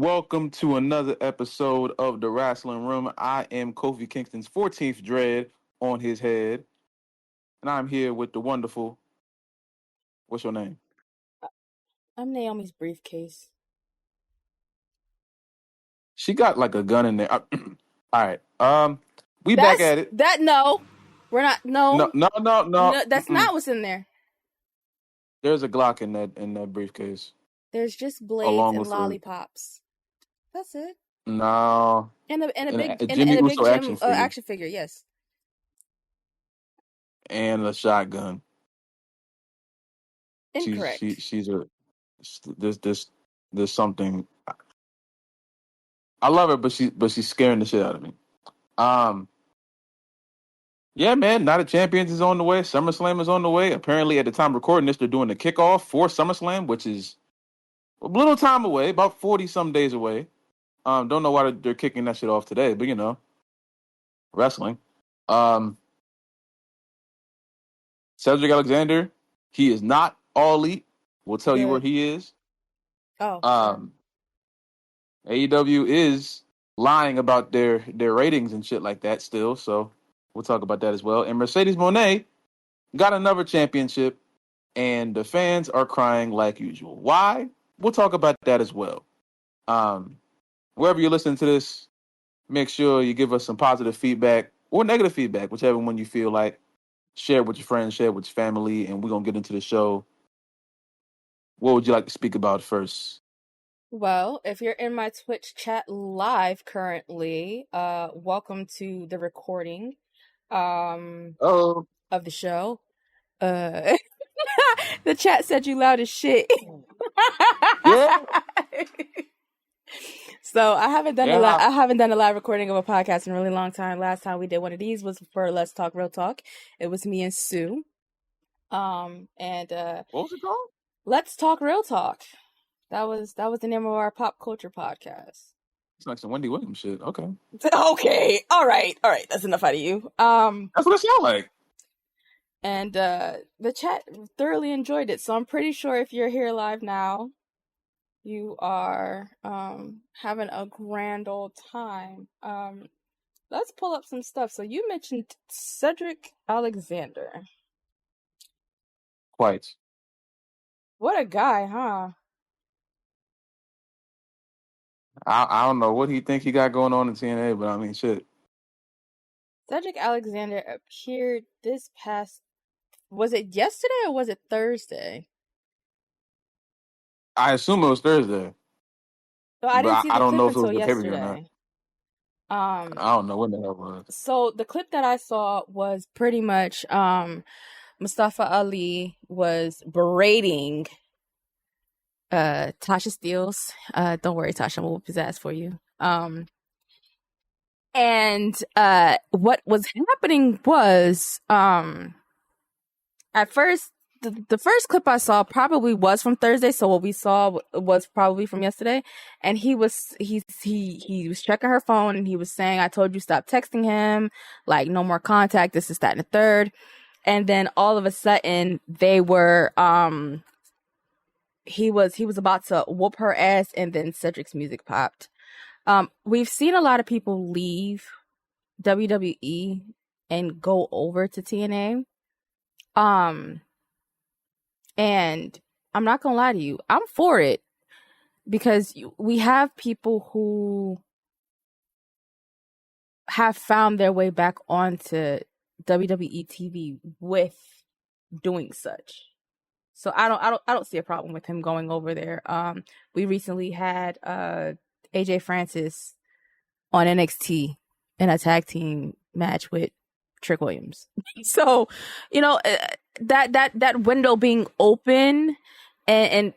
Welcome to another episode of the Wrasslin Room. I am Kofi Kingston's 14th dread on his head, and I'm here with the wonderful. What's your name? I'm Naomi's briefcase. She got like a gun in there. All right. Back at it. No, we're not. No, that's not what's in there. There's a Glock in that briefcase. There's just blades and lollipops. That's it. No. And a big Jim action figure. Yes. And a shotgun. Incorrect. There's something. I love her, but she's scaring the shit out of me. Yeah, man, Night of Champions is on the way. SummerSlam is on the way. Apparently, at the time of recording this, they're doing the kickoff for SummerSlam, which is a little time away, about 40-some days away. Don't know why they're kicking that shit off today, but, wrestling. Cedric Alexander, he is not All Elite. We'll tell you where he is. AEW is lying about their ratings and shit like that still, so we'll talk about that as well. And Mercedes Moné got another championship, and the fans are crying like usual. Why? We'll talk about that as well. Wherever you're listening to this, make sure you give us some positive feedback or negative feedback, whichever one you feel like. Share it with your friends, share it with your family, and we're going to get into the show. What would you like to speak about first? Well, if you're in my Twitch chat live currently, welcome to the recording of the show. The chat said you loud as shit. Yeah. So I haven't done a live recording of a podcast in a really long time. Last time we did one of these was for Let's Talk Real Talk. It was me and Sue. And what was it called? Let's Talk Real Talk. That was the name of our pop culture podcast. It's like some Wendy Williams shit. Okay. Okay. All right. That's enough out of you. That's what it sounds like. And the chat thoroughly enjoyed it. So I'm pretty sure if you're here live now, you are having a grand old time. Let's pull up some stuff. So you mentioned Cedric Alexander. Quite. What a guy, huh? I don't know what he think he got going on in TNA, but I mean, shit. Cedric Alexander appeared this past... Was it yesterday or was it Thursday? I assume it was Thursday. So I didn't see the clip until yesterday. Or not. I don't know when the hell it was. So the clip that I saw was pretty much Mustafa Ali was berating Tasha Steelz. Don't worry, Tasha, I'm gonna whoop his ass for you. And what was happening was at first the first clip I saw probably was from Thursday, so what we saw was probably from yesterday. And he was checking her phone and he was saying, "I told you stop texting him, like no more contact, this is that and the third." And then all of a sudden they were he was about to whoop her ass, and then Cedric's music popped. We've seen a lot of people leave WWE and go over to TNA. And I'm not gonna lie to you, I'm for it, because we have people who have found their way back onto WWE TV with doing such. So I don't see a problem with him going over there. We recently had AJ Francis on NXT in a tag team match with Trick Williams. So, that window being open and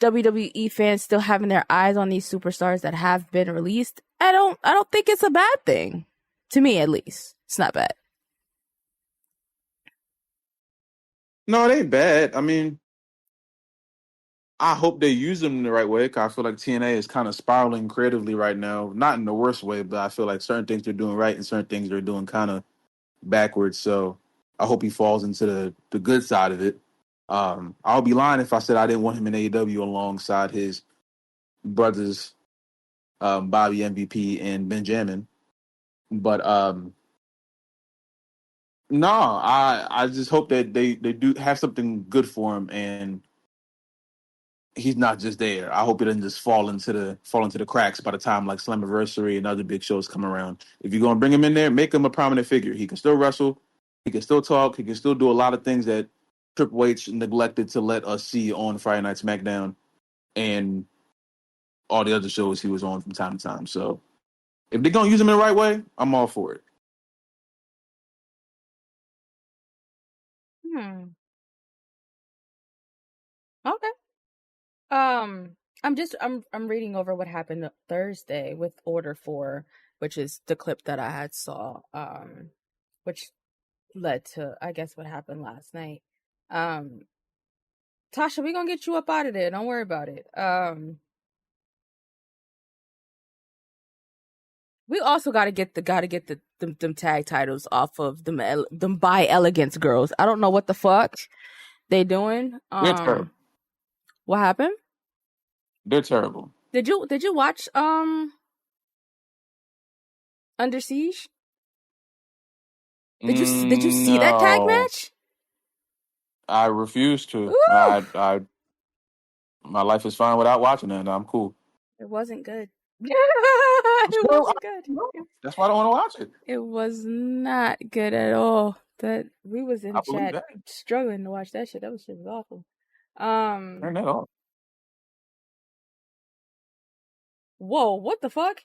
WWE fans still having their eyes on these superstars that have been released, I don't think it's a bad thing. To me, at least. It's not bad. No, it ain't bad. I mean, I hope they use them in the right way, because I feel like TNA is kind of spiraling creatively right now. Not in the worst way, but I feel like certain things they're doing right and certain things they're doing kind of backwards. So I hope he falls into the good side of it. I'll be lying if I said I didn't want him in AEW alongside his brothers Bobby MVP and Benjamin. But no, I just hope that they do have something good for him, and he's not just there. I hope he doesn't just fall into the cracks by the time like Slammiversary and other big shows come around. If you're gonna bring him in there, make him a prominent figure. He can still wrestle, he can still talk, he can still do a lot of things that Triple H neglected to let us see on Friday Night SmackDown and all the other shows he was on from time to time. So if they're gonna use him in the right way, I'm all for it. Okay. I'm reading over what happened Thursday with Order 4, which is the clip that I had saw, which led to, I guess, what happened last night. Tasha, we gonna get you up out of there. Don't worry about it. We also gotta get them tag titles off of them by Elegance girls. I don't know what the fuck they doing. They're terrible. What happened? They're terrible. Did you watch Under Siege? Did you see that tag match? I refuse to. Ooh. I my life is fine without watching it. I'm cool. It wasn't good. It wasn't good. That's why I don't want to watch it. It was not good at all. That we was in chat struggling to watch that shit. That shit was awful. Turn that off. Whoa, what the fuck?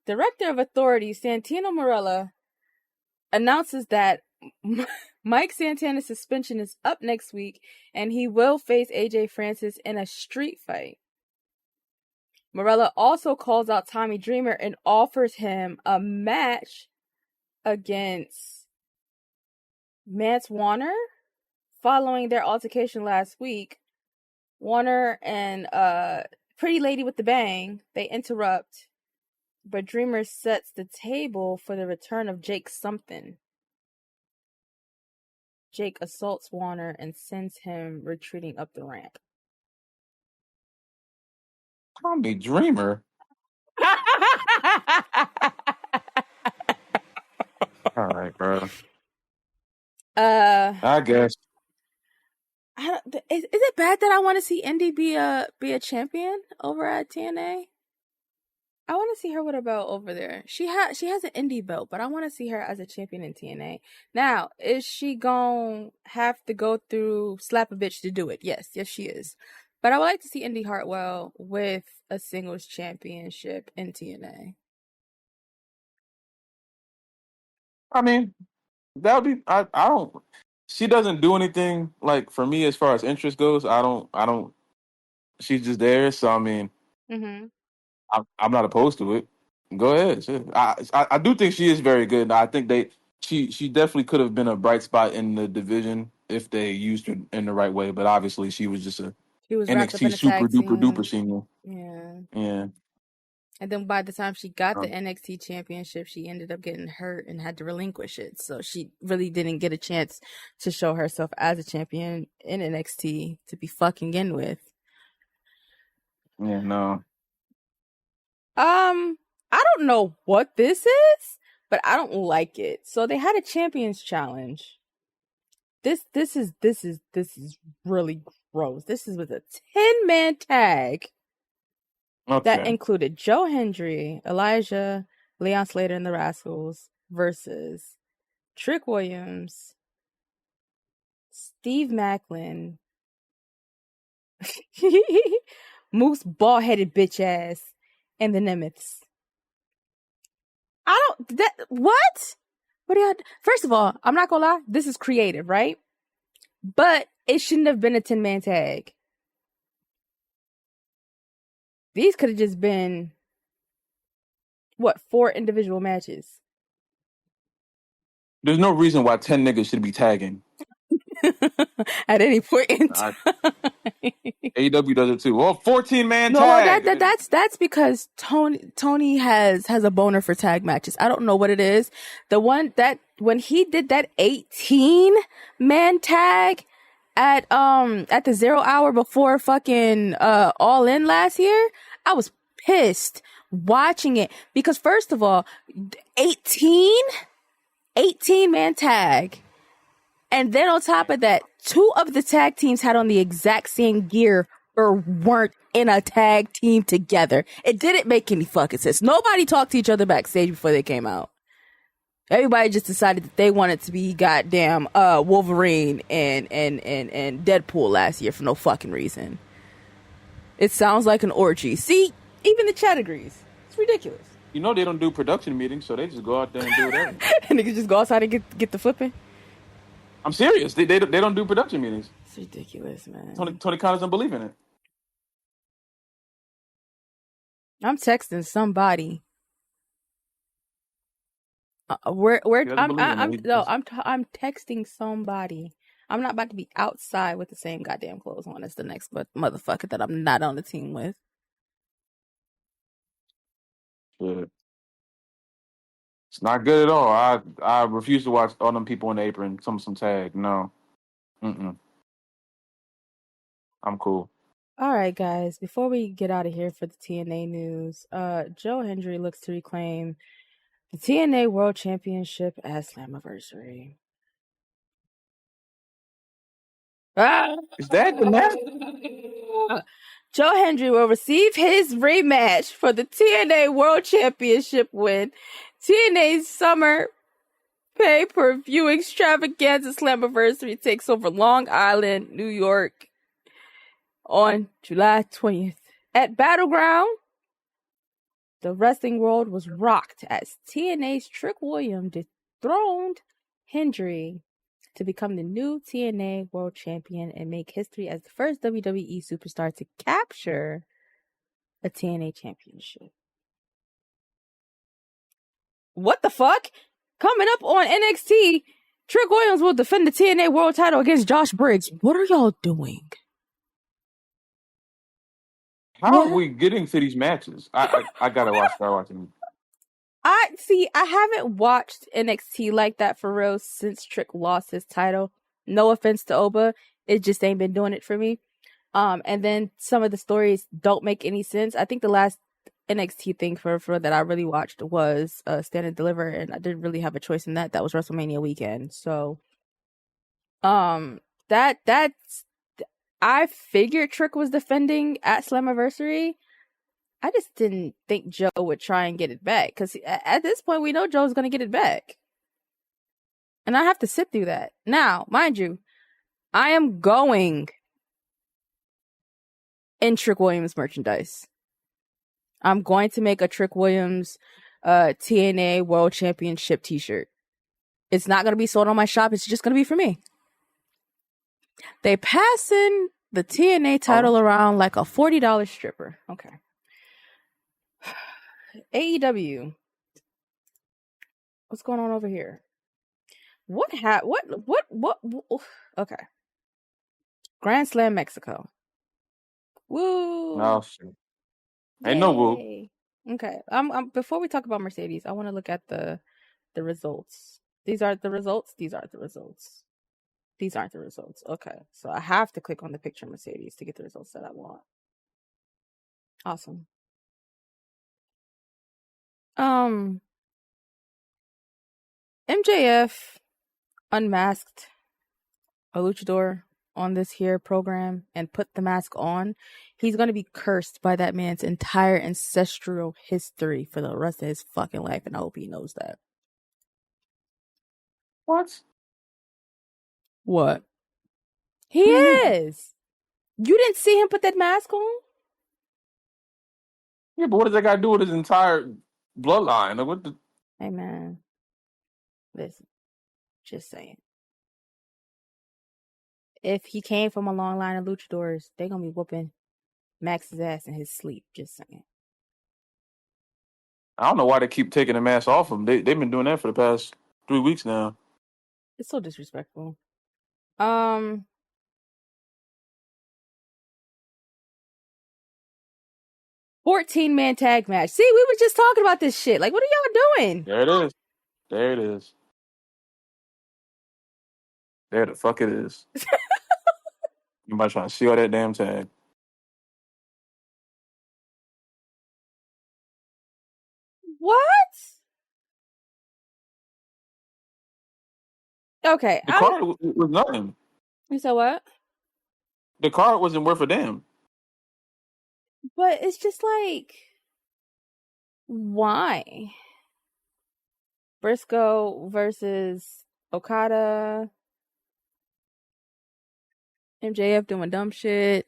Director of Authority Santino Marella announces that Mike Santana's suspension is up next week and he will face AJ Francis in a street fight. Marella also calls out Tommy Dreamer and offers him a match against Mance Warner. Following their altercation last week, Warner and Pretty Lady with the Bang, they interrupt, but Dreamer sets the table for the return of Jake something. Jake assaults Warner and sends him retreating up the ramp. Tommy Dreamer? All right, bro. I guess. Is it bad that I want to see Indy be a champion over at TNA? I want to see her with a belt over there. She has an indie belt, but I want to see her as a champion in TNA. Now, is she gonna have to go through slap a bitch to do it? Yes, she is. But I would like to see Indy Hartwell with a singles championship in TNA. I mean, that would be. I don't. She doesn't do anything like for me as far as interest goes. I don't. She's just there, so I mean. Mm-hmm. I'm not opposed to it. Go ahead. I do think she is very good. I think she definitely could have been a bright spot in the division if they used her in the right way. But obviously, she was just NXT super duper senior. Yeah. And then by the time she got the NXT championship, she ended up getting hurt and had to relinquish it. So she really didn't get a chance to show herself as a champion in NXT to be fucking in with. Yeah, no. I don't know what this is, but I don't like it. So they had a champions challenge. This is really gross. This is with a 10-man tag that included Joe Hendry, Elijah, Leon Slater, and the Rascals versus Trick Williams, Steve Macklin, Moose bald-headed bitch ass, and the Nemeths. What? What do y'all? First of all, I'm not gonna lie, this is creative, right? But it shouldn't have been a 10-man tag. These could have just been 4 individual matches. There's no reason why 10 niggas should be tagging. At any point in time. AEW does it too. Well, 14-man tag. No, that's because Tony has a boner for tag matches. I don't know what it is. The one that when he did that 18-man tag at the 0 hour before fucking All In last year, I was pissed watching it because first of all, 18 man tag. And then on top of that, 2 of the tag teams had on the exact same gear or weren't in a tag team together. It didn't make any fucking sense. Nobody talked to each other backstage before they came out. Everybody just decided that they wanted to be goddamn Wolverine and Deadpool last year for no fucking reason. It sounds like an orgy. See, even the chat agrees. It's ridiculous. You know they don't do production meetings, so they just go out there and do whatever. And niggas just go outside and get the flipping. I'm serious. They don't do production meetings. It's ridiculous, man. Tony Khan doesn't believe in it. I'm texting somebody. I'm texting somebody. I'm not about to be outside with the same goddamn clothes on as the next motherfucker that I'm not on the team with. Shit. It's not good at all. I refuse to watch all them people in the apron. Some tag. No. I'm cool. All right, guys. Before we get out of here for the TNA news, Joe Hendry looks to reclaim the TNA World Championship at Slammiversary. Is that the match? Joe Hendry will receive his rematch for the TNA World Championship win. TNA's summer pay-per-view extravaganza Slammiversary takes over Long Island, New York on July 20th. At Battleground, the wrestling world was rocked as TNA's Trick Williams dethroned Hendry to become the new TNA World Champion and make history as the first WWE superstar to capture a TNA championship. What the fuck? Coming up on NXT, Trick Williams will defend the TNA World title against Josh Briggs. What are y'all doing? How are we getting to these matches? I gotta start watching. I haven't watched NXT like that for real since Trick lost his title. No offense to Oba, it just ain't been doing it for me. And then some of the stories don't make any sense. I think the last NXT thing for that I really watched was Stand and Deliver, and I didn't really have a choice in that. That was WrestleMania weekend. So that's I figured Trick was defending at Slammiversary. I just didn't think Joe would try and get it back because at this point we know Joe's going to get it back. And I have to sit through that. Now, mind you, I am going in Trick Williams merchandise. I'm going to make a Trick Williams TNA World Championship t-shirt. It's not going to be sold on my shop. It's just going to be for me. They passing the TNA title around like a $40 stripper. Okay. AEW. What's going on over here? What? Okay. Grand Slam Mexico. Woo! Oh shit! Ain't no woo. Okay. Before we talk about Mercedes, I want to look at the results. These aren't the results. These aren't the results. These aren't the results. Okay. So I have to click on the picture of Mercedes to get the results that I want. Awesome. MJF unmasked a luchador on this here program and put the mask on. He's going to be cursed by that man's entire ancestral history for the rest of his fucking life, and I hope he knows that. What? He is. You didn't see him put that mask on? Yeah, but what does that got to do with his entire bloodline? Like, what the? Hey, man. Listen. Just saying. If he came from a long line of luchadors, they're going to be whooping Max's ass in his sleep. Just saying. I don't know why they keep taking the mask off him. They've been doing that for the past 3 weeks now. It's so disrespectful. 14-man tag match. See, we were just talking about this shit. Like, what are y'all doing? There it is. There it is. There the fuck it is. Somebody trying to see all that damn tag. What? Okay, The card was nothing. You said what? The card wasn't worth a damn. But it's just like, why? Briscoe versus Okada. MJF doing dumb shit.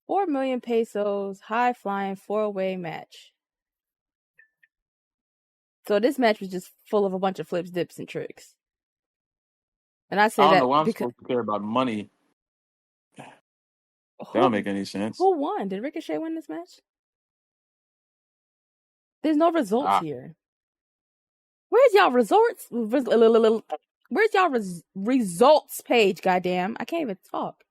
4 million pesos, high flying 4-way match. So this match was just full of a bunch of flips, dips, and tricks. And I say I don't that know why I'm because supposed to care about money. That don't make any sense. Who won? Did Ricochet win this match? There's no results here. Where's y'all results? Where's y'all results page? Goddamn, I can't even talk.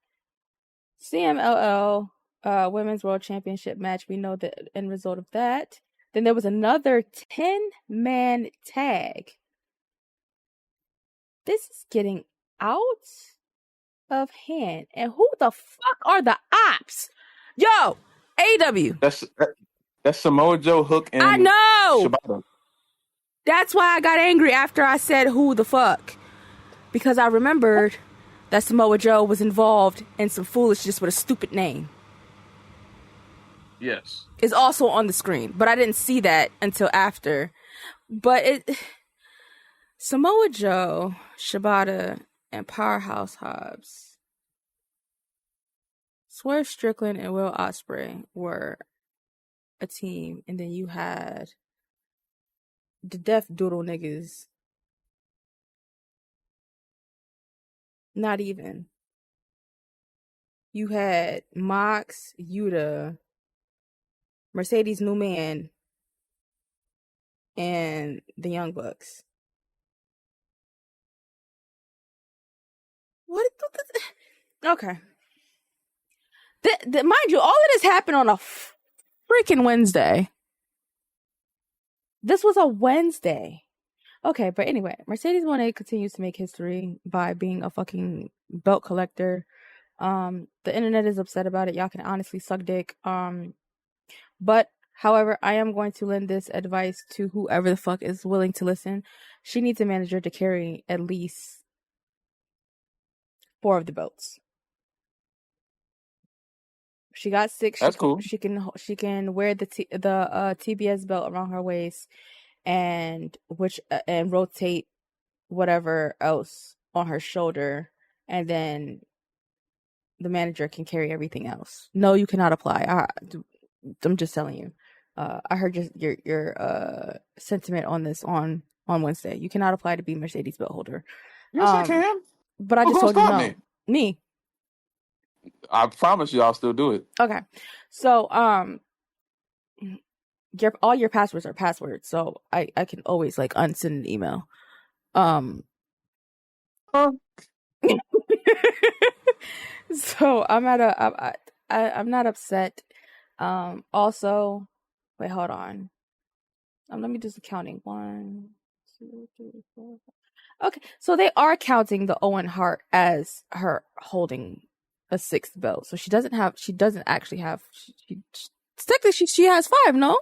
CMLL Women's World Championship match. We know the end result of that. Then there was another 10-man tag. This is getting out of hand. And who the fuck are the ops? Yo, AEW. That's Samoa Joe, Hook, and I know. Shibata. That's why I got angry after I said who the fuck. Because I remembered that Samoa Joe was involved in some foolishness with a stupid name. Yes. It's also on the screen, but I didn't see that until after. But Samoa Joe, Shibata, and Powerhouse Hobbs, Swerve Strickland, and Will Ospreay were a team, and then you had the Death Doodle niggas. Not even. You had Mox, Yuta, Mercedes Moné, and the Young Bucks. What? Okay. Mind you, all of this happened on a freaking Wednesday. This was a Wednesday. Okay, but anyway, Mercedes Moné continues to make history by being a fucking belt collector. The internet is upset about it. Y'all can honestly suck dick. But however, I am going to lend this advice to whoever the fuck is willing to listen. She needs a manager to carry at least 4 of the belts. She got 6. That's cool. She can wear the TBS belt around her waist and rotate whatever else on her shoulder, and then the manager can carry everything else. No, you cannot apply. I'm just telling you. I heard your sentiment on this on Wednesday. You cannot apply to be Mercedes belt holder. Yes, I can. But I just told you no. Me. I promise you, I'll still do it. Okay, so all your passwords are passwords, so I can always like unsend an email. So I'm not upset. Also, wait, hold on. Let me do some counting. 1, 2, 3, 4, 5. Okay, so they are counting the Owen Hart as her holding a 6th belt. So she doesn't actually have. Technically, she has 5, no?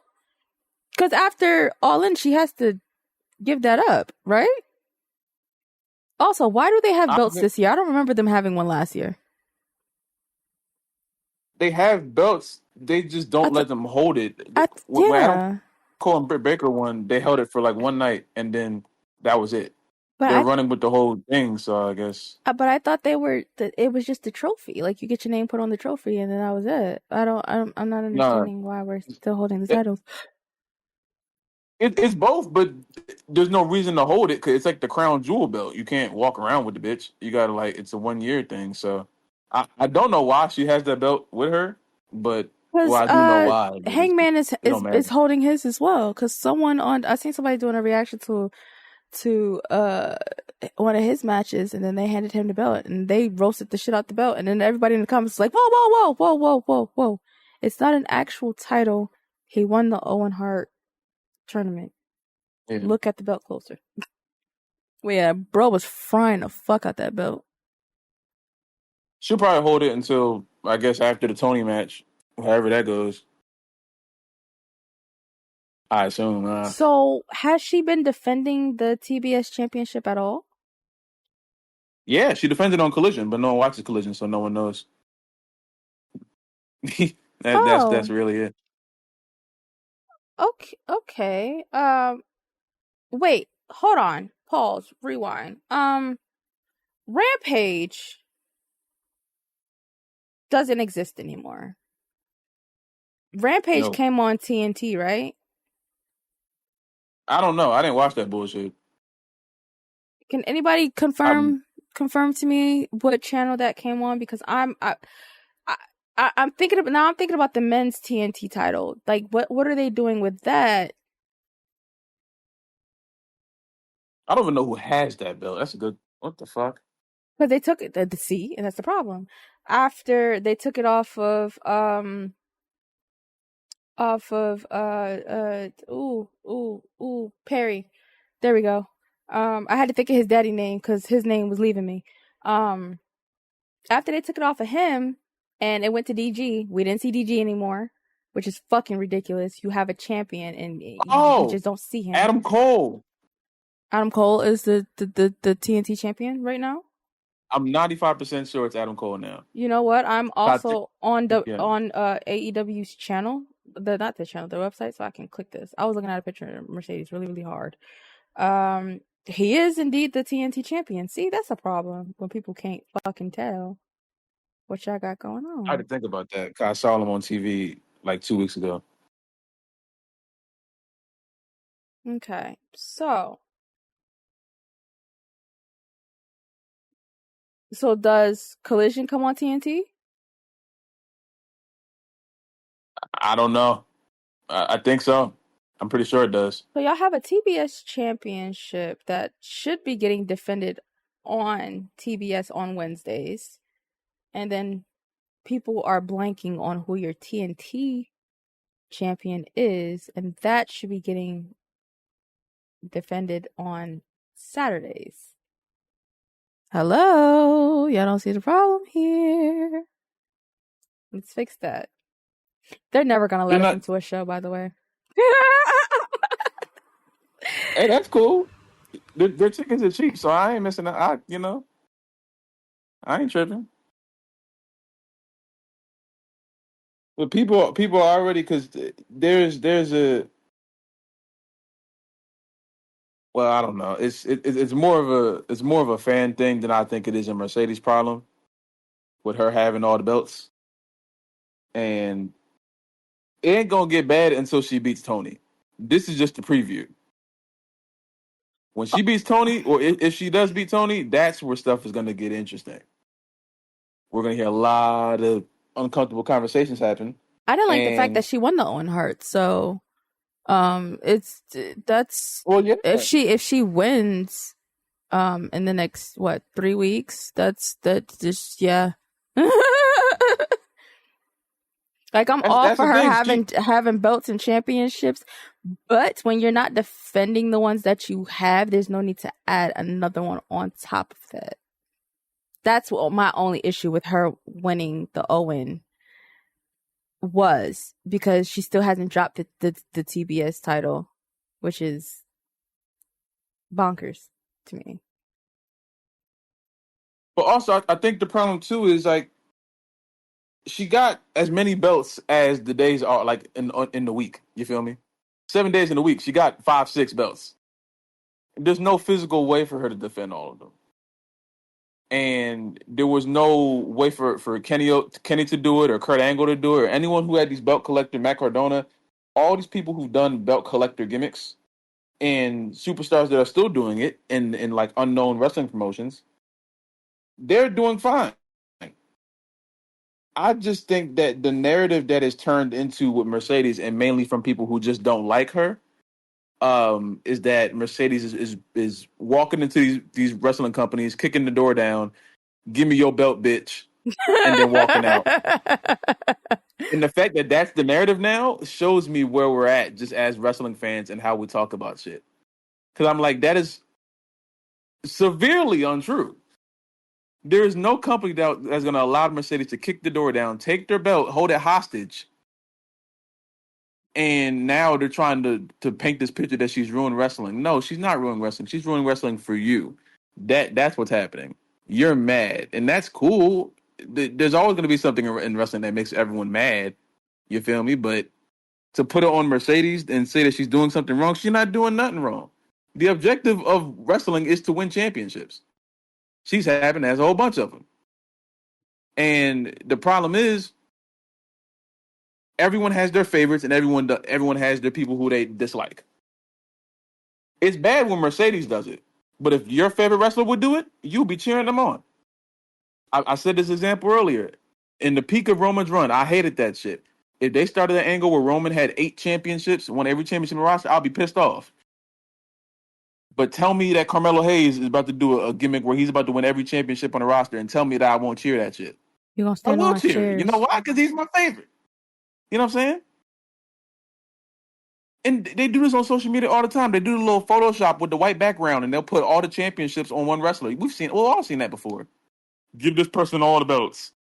Because after All In, she has to give that up, right? Also, why do they have belts this year? I don't remember them having one last year. They have belts. They just don't let them hold it. When Adam Cole and Britt Baker won, they held it for like one night, and then that was it. But they're running with the whole thing, so I guess. But I thought it was just a trophy. Like, you get your name put on the trophy, and then that was it. I'm not understanding why we're still holding the titles. It's both, but there's no reason to hold it because it's like the crown jewel belt. You can't walk around with the bitch. You gotta it's a 1-year thing. So I don't know why she has that belt with her, but I do know why. Hangman is holding his as well, because I seen somebody doing a reaction to one of his matches, and then they handed him the belt and they roasted the shit out the belt, and then everybody in the comments was like, whoa, it's not an actual title. He won the Owen Hart tournament. Yeah. Look at the belt closer. Well, yeah, bro was frying the fuck out that belt. She'll probably hold it until, I guess, after the Tony match, however that goes. I assume. So has she been defending the TBS championship at all? Yeah, she defended on Collision, but no one watches Collision, so no one knows. That's Oh, really it. okay, okay. Wait, hold on. Pause. Rewind. Rampage doesn't exist anymore. Rampage No, came on TNT, right? I don't know. I didn't watch that bullshit. Can anybody I'm confirm to me what channel that came on? Because I'm thinking of now. I'm thinking about the men's TNT title. Like, what are they doing with that? I don't even know who has that belt. That's a good. What the fuck? Because they took it the C, and that's the problem. After they took it off of Perry. There we go. I had to think of his daddy name because his name was leaving me. After they took it off of him and it went to DG, we didn't see DG anymore, which is fucking ridiculous. You have a champion and we Oh, just don't see him. Adam Cole. Adam Cole is the TNT champion right now. I'm 95% sure it's Adam Cole now. You know what? I'm also on Yeah. AEW's channel. Not the channel, the website, so I can click this. I was looking at a picture of Mercedes really, really hard. He is indeed the TNT champion. See, that's a problem when people can't fucking tell what y'all got going I had to on. think about that. 'Cause I saw him on TV like 2 weeks ago. Okay, so does Collision come on TNT? I don't know. I think so. I'm pretty sure it does. So y'all have a TBS championship that should be getting defended on TBS on Wednesdays, and then people are blanking on who your TNT champion is, and that should be getting defended on Saturdays. Hello, y'all don't see the problem here. Let's fix that. They're never gonna let You're us not. into a show, by the way. Hey, that's cool. Their tickets are cheap, so I ain't missing out. I ain't tripping. But people are already because there's a well, I don't know. It's more of a fan thing than I think it is a Mercedes problem with her having all the belts, and it ain't gonna get bad until she beats Tony. This is just the preview. When she beats Tony, or if she does beat Tony, that's where stuff is gonna get interesting. We're gonna hear a lot of uncomfortable conversations happen, I didn't like the fact and that she won the Owen Hart. So, it's that's well, yeah, if she wins, in the next 3 weeks, that's just yeah. Like I'm all that's for the her thing. having belts and championships, but when you're not defending the ones that you have, there's no need to add another one on top of that. That's what my only issue with her winning the Owen was, because she still hasn't dropped the TBS title, which is bonkers to me. But also, I think the problem too is like she got as many belts as the days are like in the week. You feel me? 7 days in a week, she got 5, 6 belts. There's no physical way for her to defend all of them, and there was no way for Kenny to do it, or Kurt Angle to do it, or anyone who had these belt collector, Matt Cardona, all these people who've done belt collector gimmicks, and superstars that are still doing it in like unknown wrestling promotions. They're doing fine. I just think that the narrative that is turned into with Mercedes, and mainly from people who just don't like her, is that Mercedes is walking into these wrestling companies, kicking the door down, give me your belt, bitch, and then walking out. And the fact that that's the narrative now shows me where we're at just as wrestling fans and how we talk about shit. Because I'm like, that is severely untrue. There is no company that's going to allow Mercedes to kick the door down, take their belt, hold it hostage, And now they're trying to paint this picture that she's ruined wrestling. No, she's not ruining wrestling. She's ruining wrestling for you. That's what's happening. You're mad, and that's cool. There's always going to be something in wrestling that makes everyone mad. You feel me? But to put it on Mercedes and say that she's doing something wrong, she's not doing nothing wrong. The objective of wrestling is to win championships. She's having has a whole bunch of them. And the problem is, everyone has their favorites, and everyone has their people who they dislike. It's bad when Mercedes does it, but if your favorite wrestler would do it, you'll be cheering them on. I said this example earlier. In the peak of Roman's run, I hated that shit. If they started an angle where Roman had 8 championships, won every championship in the roster, I'll be pissed off. But tell me that Carmelo Hayes is about to do a gimmick where he's about to win every championship on the roster, and tell me that I won't cheer that shit. You're going to I stand will on cheer. chairs. You know why? Because he's my favorite. You know what I'm saying? And they do this on social media all the time. They do the little Photoshop with the white background, and they'll put all the championships on one wrestler. We've all seen that before. Give this person all the belts.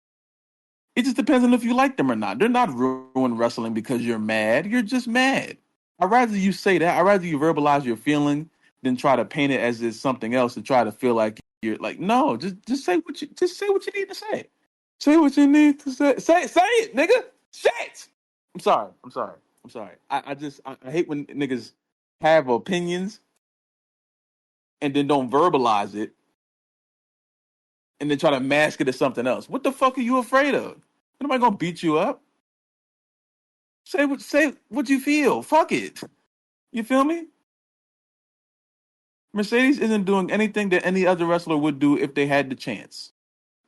It just depends on if you like them or not. They're not ruining wrestling because you're mad. You're just mad. I'd rather you say that. I'd rather you verbalize your feeling than try to paint it as it's something else and try to feel like you're like, no, just say what you need to say. Say what you need to say. Say it, nigga. Say it. I'm sorry. I hate when niggas have opinions and then don't verbalize it and then try to mask it as something else. What the fuck are you afraid of? Nobody gonna beat you up. Say what you feel. Fuck it. You feel me? Mercedes isn't doing anything that any other wrestler would do if they had the chance.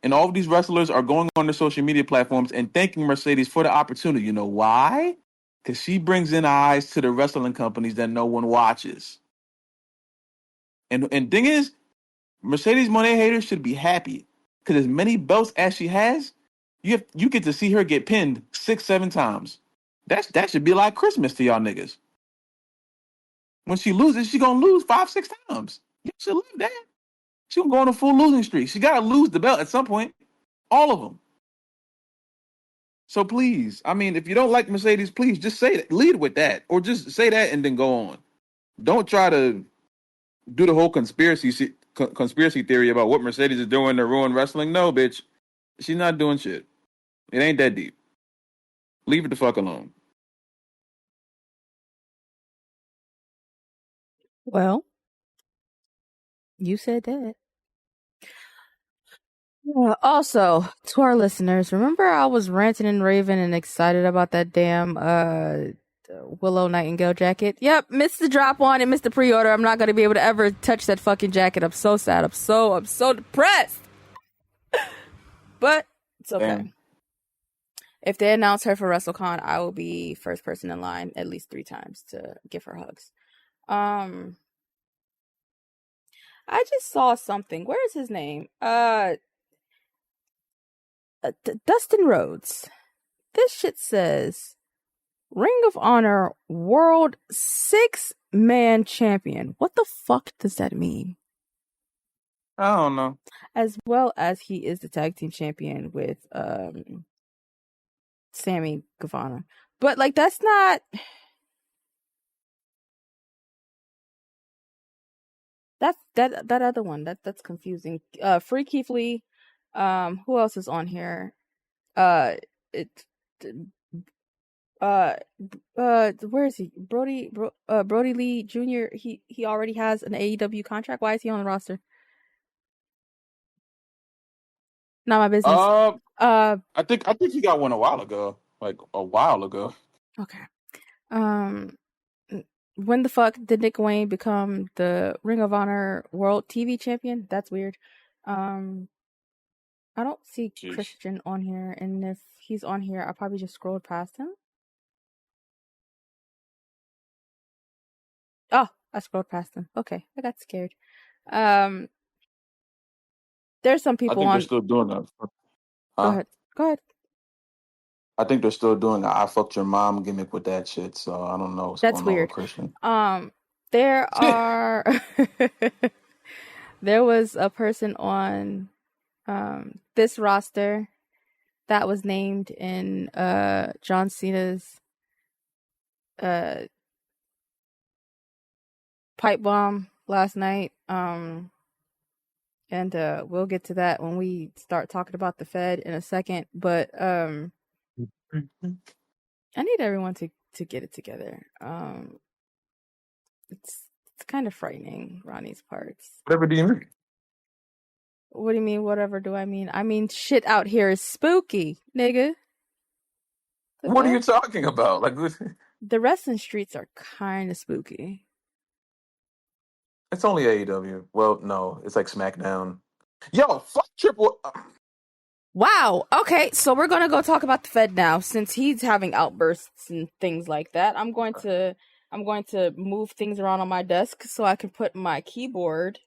And all of these wrestlers are going on their social media platforms and thanking Mercedes for the opportunity. You know why? Because she brings in eyes to the wrestling companies that no one watches. And thing is, Mercedes Moné haters should be happy. Because as many belts as she has, you get to see her get pinned 6-7 times. That should be like Christmas to y'all niggas. When she loses, she gonna lose 5-6 times. You should love that. She gonna go on a full losing streak. She gotta lose the belt at some point. All of them. So please, I mean, if you don't like Mercedes, please just say that. Lead with that, or just say that and then go on. Don't try to do the whole conspiracy theory about what Mercedes is doing to ruin wrestling. No, bitch, she's not doing shit. It ain't that deep. Leave it the fuck alone. Well, you said that. Also, to our listeners, remember I was ranting and raving and excited about that damn Willow Nightingale jacket? Yep, missed the drop on and missed the pre-order. I'm not going to be able to ever touch that fucking jacket. I'm so sad. I'm so depressed. But it's okay. Damn. If they announce her for WrestleCon, I will be first person in line at least 3 times to give her hugs. I just saw something. Where is his name? Dustin Rhodes. This shit says Ring of Honor World 6-man champion. What the fuck does that mean? I don't know. As well as he is the tag team champion with Sammy Guevara. But like that's not that other one. That's confusing. Free Keith Lee. Who else is on here? Where is he? Brody Lee Jr. He already has an AEW contract. Why is he on the roster? Not my business. I think he got one a while ago. Like a while ago. Okay. When the fuck did Nick Wayne become the Ring of Honor World TV Champion? That's weird. I don't see Jeez. Christian on here, and if he's on here, I probably just scrolled past him. Oh, I scrolled past him. Okay, I got scared. There's some people I think on. they're still doing that. Go ahead. I think they're still doing the "I fucked your mom" gimmick with that shit. So I don't know what's That's going on weird. with Christian. There are. There was a person on this roster that was named in John Cena's pipe bomb last night. And we'll get to that when we start talking about the Fed in a second. But I need everyone to get it together. It's kind of frightening, Ronnie's parts. Whatever do you mean? What do you mean? Whatever do I mean? I mean, shit out here is spooky, nigga. What are you talking about? Like, the wrestling streets are kind of spooky. it's only AEW. Well, no, it's like SmackDown. Yo, fuck Triple. Wow. Okay, so we're gonna go talk about the Fed now, since he's having outbursts and things like that. I'm going to move things around on my desk so I can put my keyboard,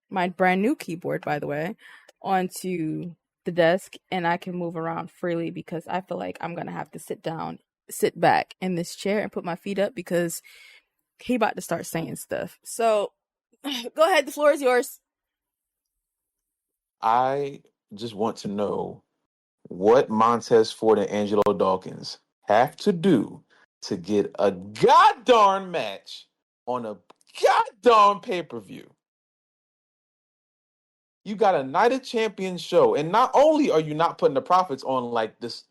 my brand new keyboard, by the way, onto the desk, and I can move around freely because I feel like I'm gonna have to sit back in this chair and put my feet up because he about to start saying stuff. So go ahead, the floor is yours. I just want to know what Montez Ford and Angelo Dawkins have to do to get a goddamn match on a goddamn pay-per-view. You got a Night of Champions show, and not only are you not putting the profits on like this,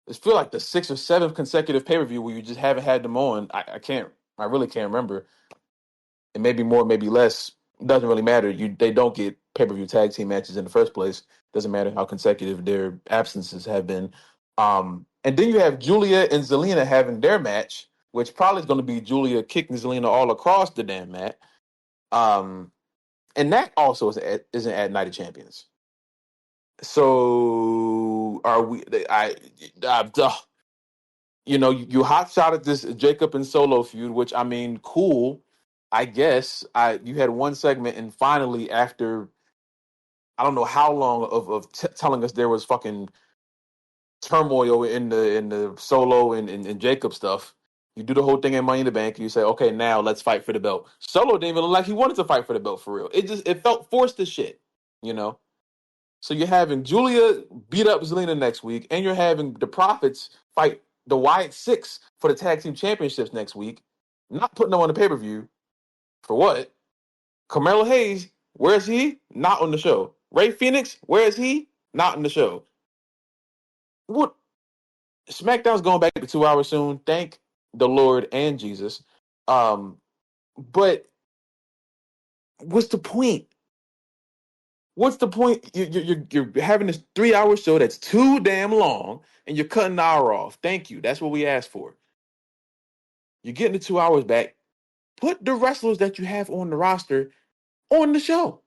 it feels like the 6th or 7th consecutive pay-per-view where you just haven't had them on. I really can't remember. It may be more, maybe less. It doesn't really matter. They don't get pay-per-view tag team matches in the first place. Doesn't matter how consecutive their absences have been. And then you have Julia and Zelina having their match, which probably is going to be Julia kicking Zelina all across the damn mat. And that also isn't at Night of Champions. So are we? You hot shot at this Jacob and Solo feud, which I mean, cool. I guess you had one segment, and finally, after I don't know how long of telling us there was fucking turmoil in the Solo and Jacob stuff, you do the whole thing in Money in the Bank, and you say, okay, now let's fight for the belt. Solo didn't even look like he wanted to fight for the belt for real. It felt forced as shit, you know. So you're having Julia beat up Zelina next week, and you're having the Profits fight the Wyatt Six for the tag team championships next week. Not putting them on the pay per view. For what? Carmelo Hayes, where is he? Not on the show. Ray Phoenix, where is he? Not on the show. What? SmackDown's going back to 2 hours soon. Thank the Lord and Jesus. But what's the point? What's the point? You're having this 3 hour show that's too damn long, and you're cutting an hour off. Thank you. That's what we asked for. You're getting the 2 hours back. Put the wrestlers that you have on the roster on the show.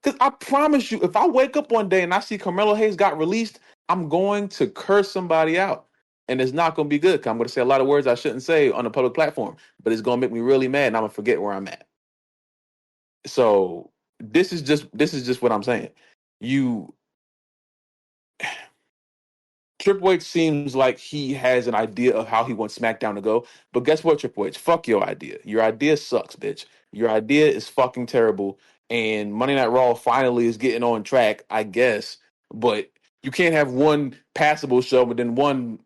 Because I promise you, if I wake up one day and I see Carmelo Hayes got released, I'm going to curse somebody out. And it's not going to be good. I'm going to say a lot of words I shouldn't say on a public platform. But it's going to make me really mad, and I'm going to forget where I'm at. So this is just what I'm saying. Triple H seems like he has an idea of how he wants SmackDown to go. But guess what, Triple H? Fuck your idea. Your idea sucks, bitch. Your idea is fucking terrible. And Monday Night Raw finally is getting on track, I guess. But you can't have one passable show, but then one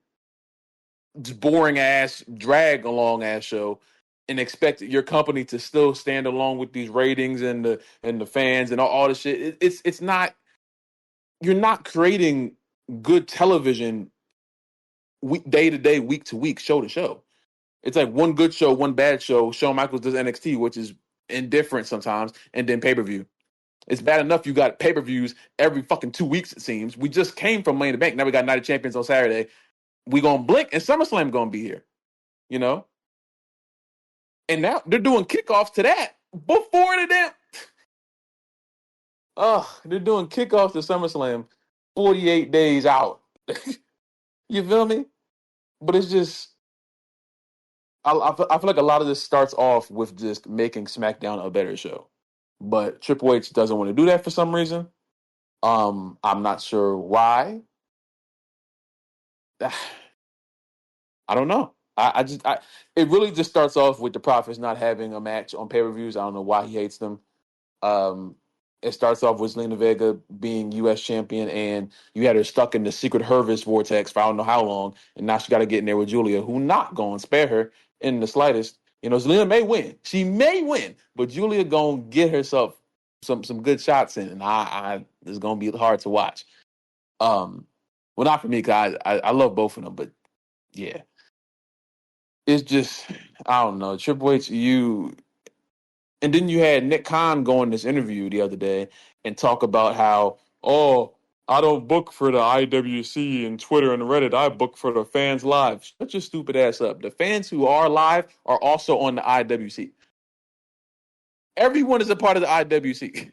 boring ass, drag along ass show, and expect your company to still stand along with these ratings and the fans and all this shit. It's not. You're not creating good television day to day, week to week, show to show. It's like one good show, one bad show. Shawn Michaels does NXT, which is indifferent sometimes, and then pay per view. It's bad enough you got pay per views every fucking 2 weeks. It seems we just came from Money in the Bank. Now we got Night of Champions on Saturday. We gonna blink and SummerSlam gonna be here, you know. And now they're doing kickoffs to that before the damn. Oh, they're doing kickoffs to SummerSlam 48 days out. You feel me? But it's just I feel like a lot of this starts off with just making SmackDown a better show. But Triple H doesn't want to do that for some reason. I'm not sure why. I don't know. It really just starts off with the Profits not having a match on pay-per-views. I don't know why he hates them. it starts off with Zelina Vega being U.S. champion, and you had her stuck in the secret Hervis vortex for I don't know how long, and now she got to get in there with Julia, who not going to spare her in the slightest. You know, Zelina may win. She may win, but Julia going to get herself some good shots in, and I it's going to be hard to watch. Well, not for me, because I love both of them, but yeah. It's just, I don't know. Triple H, and then you had Nick Khan go in this interview the other day and talk about how, oh, I don't book for the IWC and Twitter and Reddit. I book for the fans live. Shut your stupid ass up. The fans who are live are also on the IWC. Everyone is a part of the IWC.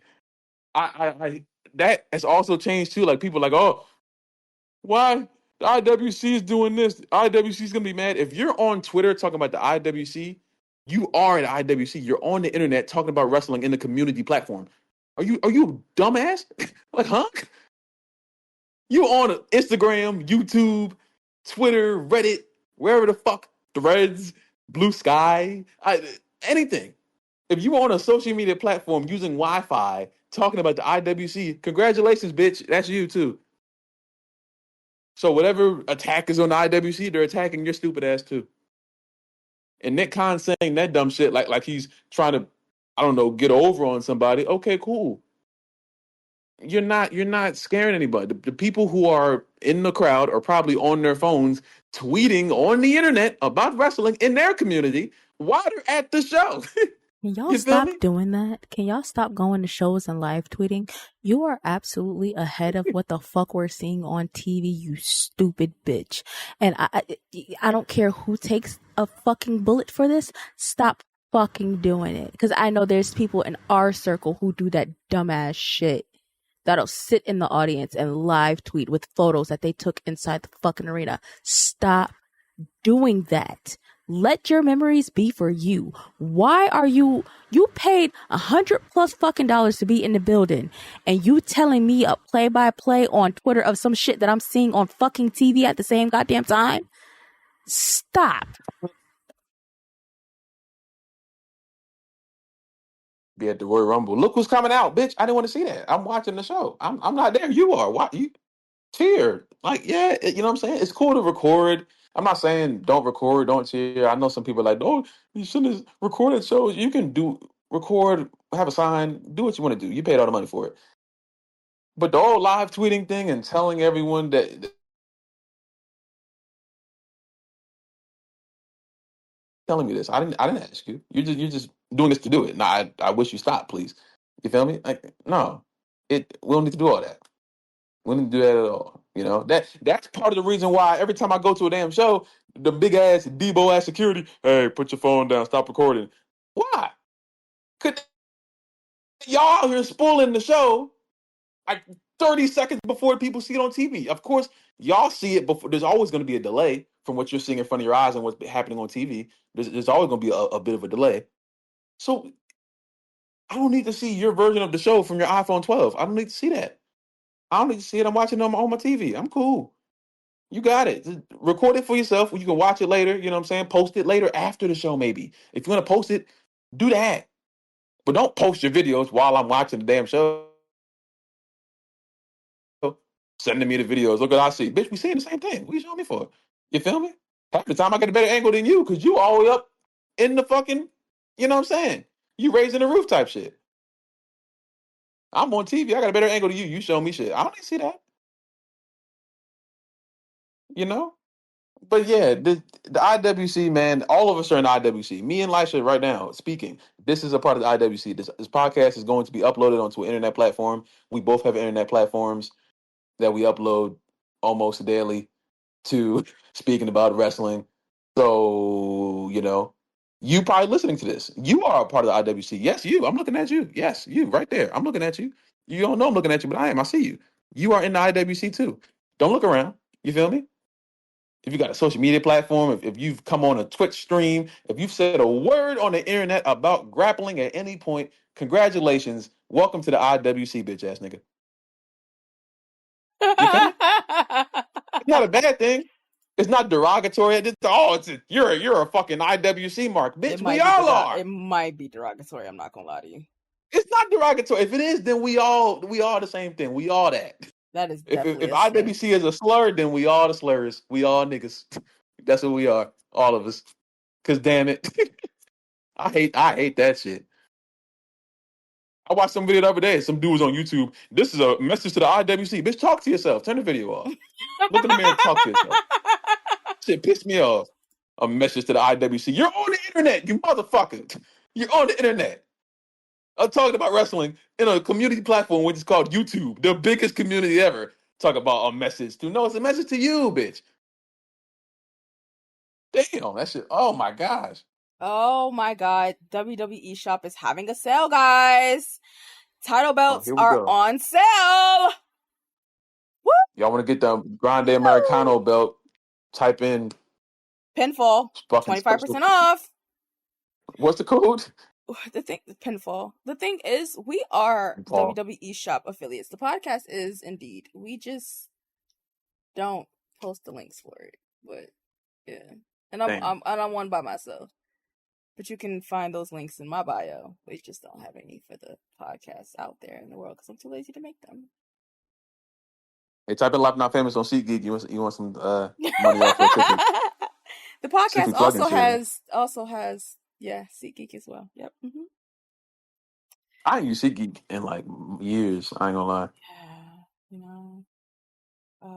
I that has also changed too. Like people are like, oh, why the IWC is doing this? The IWC is gonna be mad. If you're on Twitter talking about the IWC, you are an IWC. You're on the internet talking about wrestling in the community platform. Are you a dumbass? Like, huh? You on Instagram, YouTube, Twitter, Reddit, wherever the fuck, Threads, Blue Sky, anything. If you on a social media platform using Wi-Fi talking about the IWC, congratulations, bitch. That's you too. So whatever attack is on the IWC, they're attacking your stupid ass too. And Nick Khan saying that dumb shit like he's trying to, I don't know, get over on somebody. Okay, cool. You're not scaring anybody. The people who are in the crowd are probably on their phones tweeting on the internet about wrestling in their community while they're at the show. Can y'all You feel stop me? doing that? Can y'all stop going to shows and live tweeting? You are absolutely ahead of what the fuck we're seeing on TV, you stupid bitch. And I don't care who takes a fucking bullet for this. Stop fucking doing it. Because I know there's people in our circle who do that dumbass shit. That'll sit in the audience and live tweet with photos that they took inside the fucking arena. Stop doing that. Let your memories be for you. Why are you paid $100+ fucking dollars to be in the building, and you telling me a play-by-play on Twitter of some shit that I'm seeing on fucking TV at the same goddamn time? Stop. Be at the Royal Rumble. Look who's coming out, bitch. I didn't want to see that. I'm watching the show. I'm not there. You are. Why you cheer? Like, yeah, you know what I'm saying? It's cool to record. I'm not saying don't record, don't cheer. I know some people are like, oh, you shouldn't have recorded shows. You can record, have a sign, do what you want to do. You paid all the money for it. But the whole live tweeting thing and telling everyone that telling me this, I didn't ask you. You're just doing this to do it. Now I wish you stopped, please. You feel me? Like, no, we don't need to do all that. We didn't do that at all. You know, that's part of the reason why every time I go to a damn show, the big ass Debo ass security, hey, put your phone down, stop recording. Why? Could y'all out here spoiling the show like 30 seconds before people see it on TV? Of course, y'all see it before. There's always going to be a delay from what you're seeing in front of your eyes and what's happening on TV. There's always going to be a bit of a delay. So I don't need to see your version of the show from your iPhone 12. I don't need to see that. I don't need to see it. I'm watching it on my TV. I'm cool. You got it. Just record it for yourself. You can watch it later. You know what I'm saying? Post it later after the show, maybe. If you want to post it, do that. But don't post your videos while I'm watching the damn show. Sending me the videos. Look what I see. Bitch, we seeing the same thing. What you showing me for? You feel me? Half the time I get a better angle than you because you all the way up in the fucking, you know what I'm saying? You raising the roof type shit. I'm on TV. I got a better angle than you. You show me shit. I don't need to see that. You know? But yeah, the IWC, man, all of us are in the IWC. Me and Lysha right now speaking. This is a part of the IWC. This podcast is going to be uploaded onto an internet platform. We both have internet platforms that we upload almost daily to speaking about wrestling. So, you know, you probably listening to this. You are a part of the IWC. Yes, you. I'm looking at you. Yes, you right there. I'm looking at you. You don't know I'm looking at you, but I am. I see you. You are in the IWC too. Don't look around. You feel me? If you got a social media platform, if you've come on a Twitch stream, if you've said a word on the internet about grappling at any point, congratulations. Welcome to the IWC, bitch ass nigga. You feel me? It's not a bad thing. It's not derogatory. You're a fucking IWC mark, bitch. We all are. It might be derogatory. I'm not gonna lie to you. It's not derogatory. If it is, then we all the same thing. We all that. That is If definitely a slur. IWC is a slur, then we all the slurs. We all niggas. That's what we are. All of us. Cause damn it, I hate that shit. I watched some video the other day. Some dude was on YouTube. This is a message to the IWC. Bitch, talk to yourself. Turn the video off. Look in the mirror and talk to yourself. Shit pissed me off. A message to the IWC. You're on the internet, you motherfucker. You're on the internet. I'm talking about wrestling in a community platform which is called YouTube, the biggest community ever. Talk about a message to no, it's a message to you, bitch. Damn, that shit. Oh my gosh. Oh my god, WWE Shop is having a sale, guys. Title belts Here we are go. on sale. Woo! Y'all want to get the Grande Americano belt? Type in Pinfall, fucking 25% off. What's the code? Pinfall. The thing is, we are Pinfall. WWE Shop affiliates. The podcast is indeed. We just don't post the links for it. But yeah, and I'm one by myself. But you can find those links in my bio. We just don't have any for the podcasts out there in the world because I'm too lazy to make them. Hey, type in Life Not Famous on SeatGeek. You want some money off your ticket? The podcast also has SeatGeek as well. Yep. Mm-hmm. I ain't used SeatGeek in like years. I ain't gonna lie. Yeah, you know.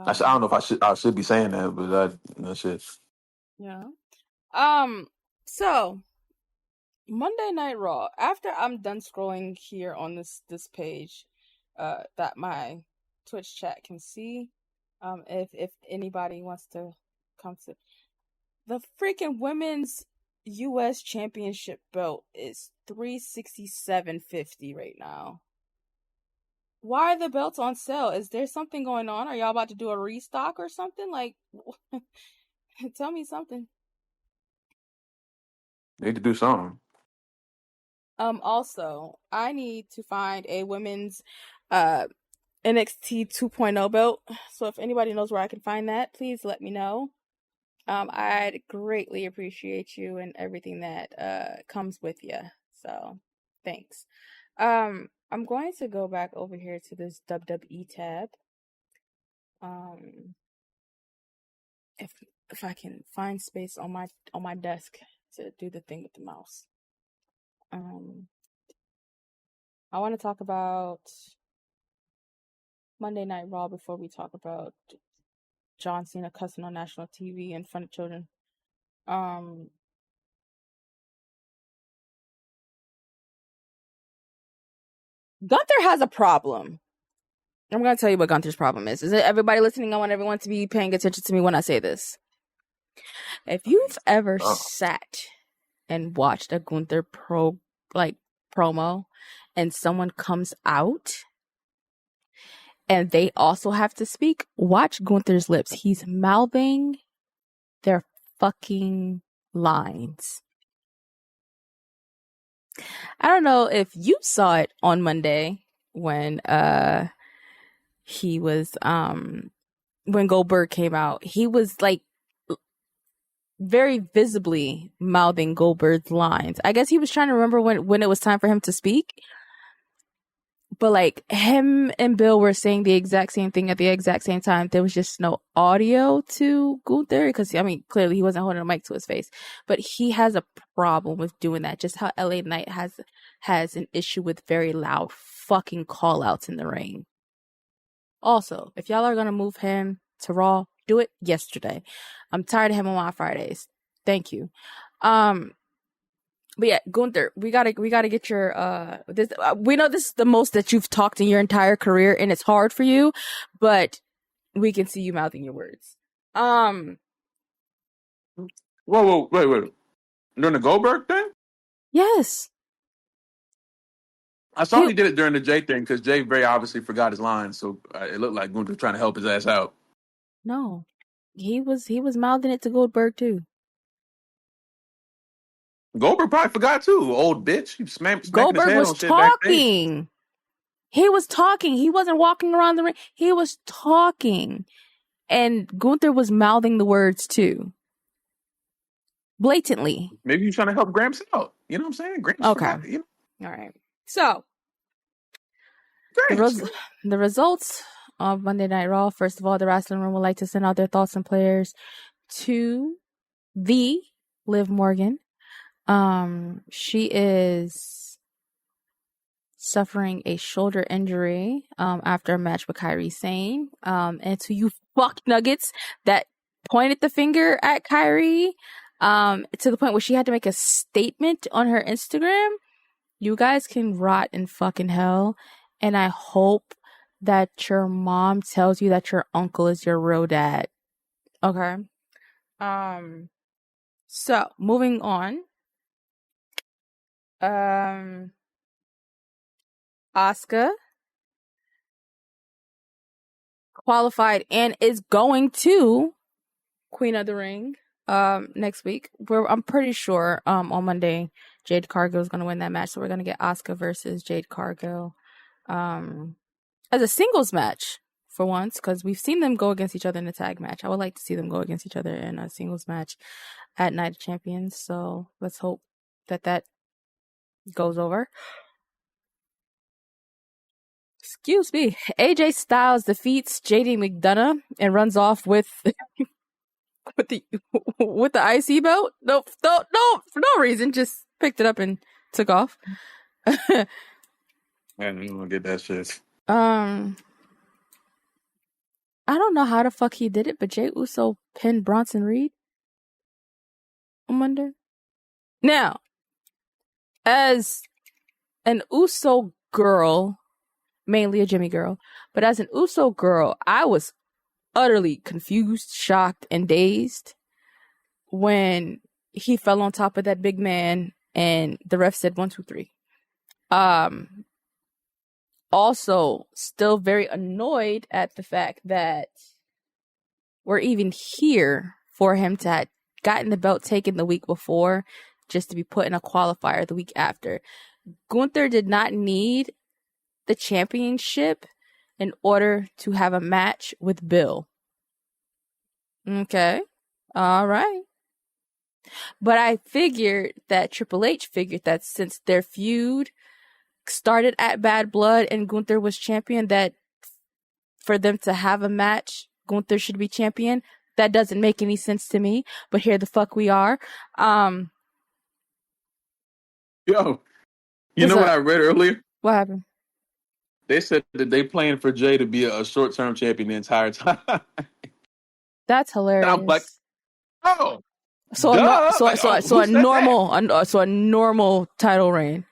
I don't know if I should be saying that, but that shit. Yeah. So Monday Night Raw. After I'm done scrolling here on this page, that my Twitch chat can see, if anybody wants to come to the freaking women's U.S. Championship belt is $367.50 right now. Why are the belts on sale? Is there something going on? Are y'all about to do a restock or something? Like, tell me something. Need to do something. Also, I need to find a women's NXT 2.0 belt. So if anybody knows where I can find that, please let me know. I'd greatly appreciate you and everything that comes with you. So, thanks. I'm going to go back over here to this WWE tab. If I can find space on my desk to do the thing with the mouse. I want to talk about Monday Night Raw before we talk about John Cena cussing on national TV in front of children. Gunther has a problem. I'm going to tell you what Gunther's problem is. Is it everybody listening? I want everyone to be paying attention to me when I say this. If you've ever sat and watched a Gunther promo and someone comes out and they also have to speak, watch Gunther's lips. He's mouthing their fucking lines. I don't know if you saw it on Monday when he was when Goldberg came out. He was like very visibly mouthing Goldberg's lines. I guess he was trying to remember when it was time for him to speak. But like him and Bill were saying the exact same thing at the exact same time. There was just no audio to Gunther because I mean clearly he wasn't holding a mic to his face. But he has a problem with doing that. Just how LA Knight has an issue with very loud fucking call outs in the ring. Also, if y'all are gonna move him to Raw, do it yesterday. I'm tired of him on my Fridays. Thank you. But yeah, Gunther, we gotta get your this. We know this is the most that you've talked in your entire career, and it's hard for you, but we can see you mouthing your words. Whoa, wait. During the Goldberg thing? Yes. I saw he did it during the Jay thing because Jay very obviously forgot his lines, so it looked like Gunther was trying to help his ass out. No, he was mouthing it to Goldberg too. Goldberg probably forgot too. Old bitch. He smacking Goldberg his head was on shit talking. backstage. He was talking. He wasn't walking around the ring. He was talking, and Gunther was mouthing the words too, blatantly. Maybe he's trying to help Gramps out. You know what I'm saying? Gramps Okay. forgot, you know? All right. So The results of Monday Night Raw. First of all, the Wrasslin Room would like to send out their thoughts and players to the Liv Morgan. She is suffering a shoulder injury after a match with Kairi Sane. And to you fuck nuggets that pointed the finger at Kairi, to the point where she had to make a statement on her Instagram, you guys can rot in fucking hell. And I hope that your mom tells you that your uncle is your real dad. Okay. So moving on. Asuka qualified and is going to Queen of the Ring next week. I'm pretty sure on Monday Jade Cargill is going to win that match, so we're going to get Asuka versus Jade Cargill as a singles match for once, because we've seen them go against each other in a tag match. I would like to see them go against each other in a singles match at Night of Champions, so let's hope that goes over. Excuse me. AJ Styles defeats JD McDonough and runs off with the IC belt. No, for no reason. Just picked it up and took off. Man, you gonna get that shit. I don't know how the fuck he did it, but Jey Uso pinned Bronson Reed on Monday. Now, as an Uso girl, mainly a Jimmy girl, but as an Uso girl, I was utterly confused, shocked, and dazed when he fell on top of that big man and the ref said 1, 2, 3. Also, still very annoyed at the fact that we're even here for him to have gotten the belt taken the week before just to be put in a qualifier the week after. Gunther did not need the championship in order to have a match with Bill. Okay. All right. But I figured that Triple H figured that since their feud started at Bad Blood and Gunther was champion, that for them to have a match, Gunther should be champion. That doesn't make any sense to me, but here the fuck we are. Yo, you know what I read earlier? What happened? They said that they planned for Jay to be a short-term champion the entire time. That's hilarious. I'm like, oh, so a normal title reign.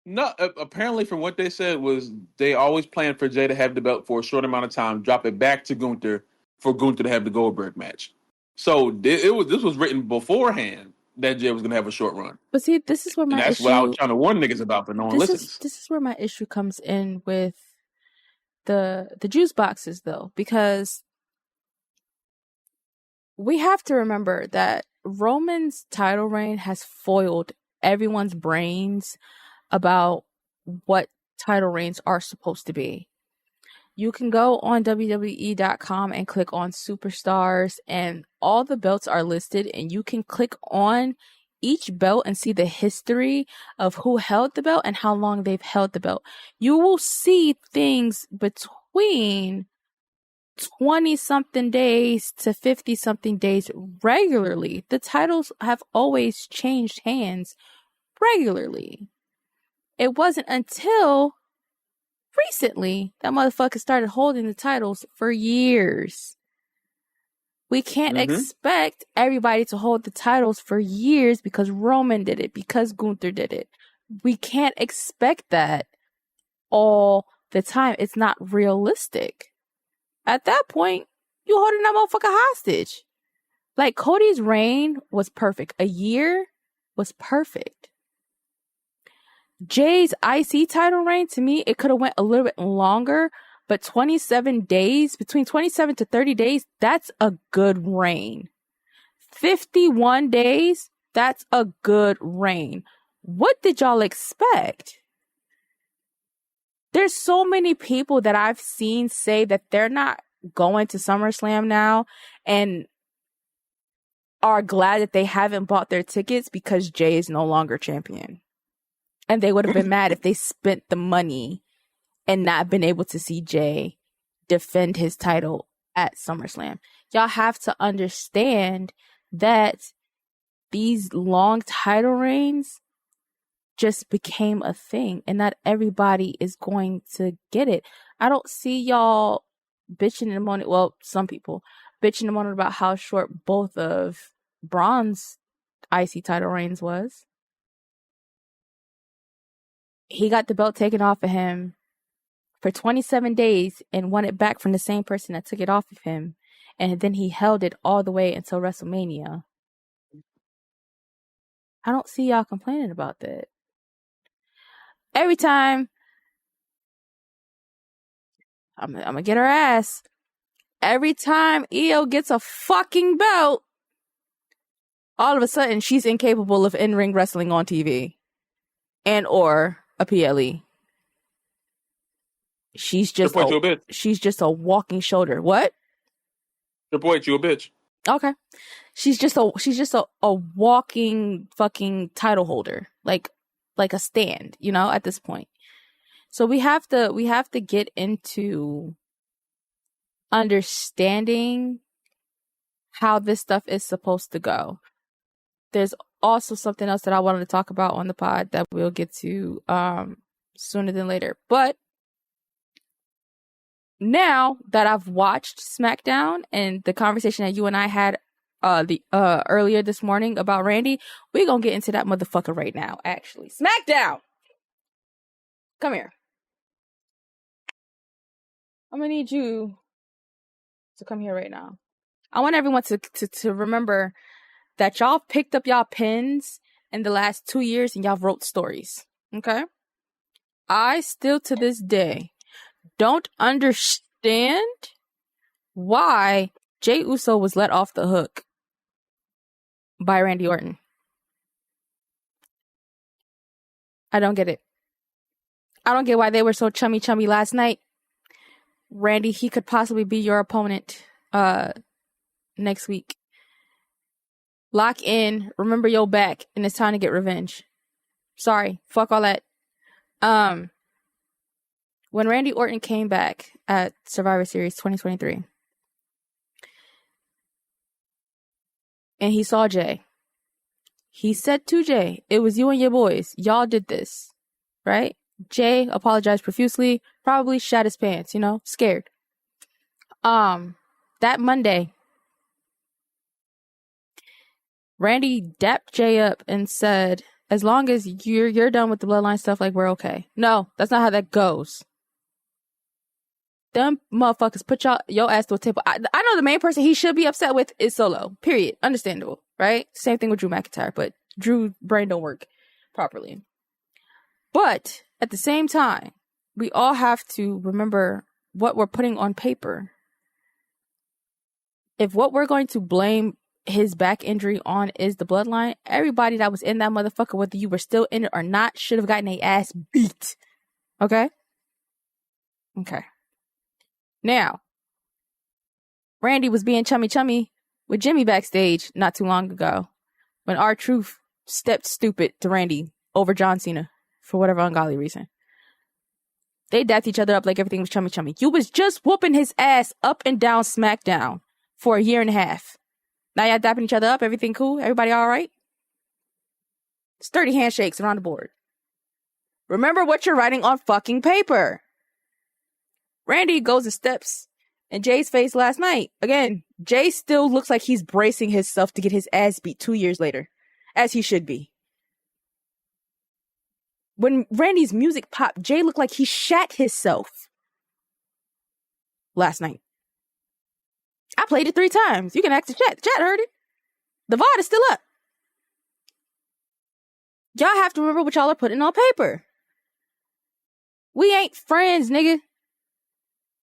No, apparently from what they said was they always planned for Jay to have the belt for a short amount of time, drop it back to Gunther for Gunther to have the Goldberg match. So this was written beforehand that Jay was going to have a short run. But see, this is where my that's what I was trying to warn niggas about, but no one listens. This is where my issue comes in with the juice boxes, though, because we have to remember that Roman's title reign has foiled everyone's brains about what title reigns are supposed to be. You can go on WWE.com and click on Superstars, and all the belts are listed, and you can click on each belt and see the history of who held the belt and how long they've held the belt. You will see things between 20-something days to 50-something days regularly. The titles have always changed hands regularly. It wasn't until recently that motherfucker started holding the titles for years. We can't expect everybody to hold the titles for years because Roman did it, because Gunther did it. We can't expect that all the time. It's not realistic. At that point, you holding that motherfucker hostage. Like, Cody's reign was perfect. A year was perfect. Jay's IC title reign, to me, it could have went a little bit longer, but 27 days, between 27 to 30 days, that's a good reign. 51 days, that's a good reign. What did y'all expect? There's so many people that I've seen say that they're not going to SummerSlam now and are glad that they haven't bought their tickets because Jay is no longer champion. And they would have been mad if they spent the money and not been able to see Jay defend his title at SummerSlam. Y'all have to understand that these long title reigns just became a thing, and not everybody is going to get it. I don't see y'all bitching and moaning. Well, some people bitching and moaning about how short both of Braun's IC title reigns was. He got the belt taken off of him for 27 days and won it back from the same person that took it off of him. And then he held it all the way until WrestleMania. I don't see y'all complaining about that. Every time, I'm gonna get her ass. Every time Io gets a fucking belt, all of a sudden she's incapable of in-ring wrestling on TV and or a PLE. She's just you a bitch. She's just a walking shoulder. What? Your boy, you a bitch. Okay. She's just a walking fucking title holder. Like a stand, you know, at this point. So we have to get into understanding how this stuff is supposed to go. There's also something else that I wanted to talk about on the pod that we'll get to sooner than later. But now that I've watched SmackDown and the conversation that you and I had earlier this morning about Randy, we're gonna get into that motherfucker right now, actually. SmackDown! Come here. I'm gonna need you to come here right now. I want everyone to remember that y'all picked up y'all pens in the last 2 years and y'all wrote stories. Okay? I still to this day don't understand why Jey Uso was let off the hook by Randy Orton. I don't get it. I don't get why they were so chummy last night. Randy, he could possibly be your opponent next week. Lock in, remember your back, and it's time to get revenge. Sorry, fuck all that. When Randy Orton came back at Survivor Series 2023, and he saw Jay, he said to Jay, it was you and your boys. Y'all did this, right? Jay apologized profusely, probably shat his pants, you know, scared. That Monday, Randy dapped Jay up and said, as long as you're done with the bloodline stuff, like, we're okay. No, that's not how that goes. Them motherfuckers put your ass to a table. I know the main person he should be upset with is Solo. Period. Understandable, right? Same thing with Drew McIntyre, but Drew's brain don't work properly. But at the same time, we all have to remember what we're putting on paper. If what we're going to blame his back injury on is the bloodline, everybody that was in that motherfucker, whether you were still in it or not, should have gotten their ass beat. Okay? Okay. Now, Randy was being chummy with Jimmy backstage not too long ago when R-Truth stepped stupid to Randy over John Cena for whatever ungodly reason. They dapped each other up like everything was chummy. You was just whooping his ass up and down SmackDown for a year and a half. Now y'all dapping each other up, everything cool? Everybody all right? Sturdy handshakes around the board. Remember what you're writing on fucking paper. Randy goes and steps in Jay's face last night. Again, Jay still looks like he's bracing himself to get his ass beat 2 years later, as he should be. When Randy's music popped, Jay looked like he shat himself last night. I played it 3 times. You can ask the chat. The chat heard it. The VOD is still up. Y'all have to remember what y'all are putting on paper. We ain't friends, nigga.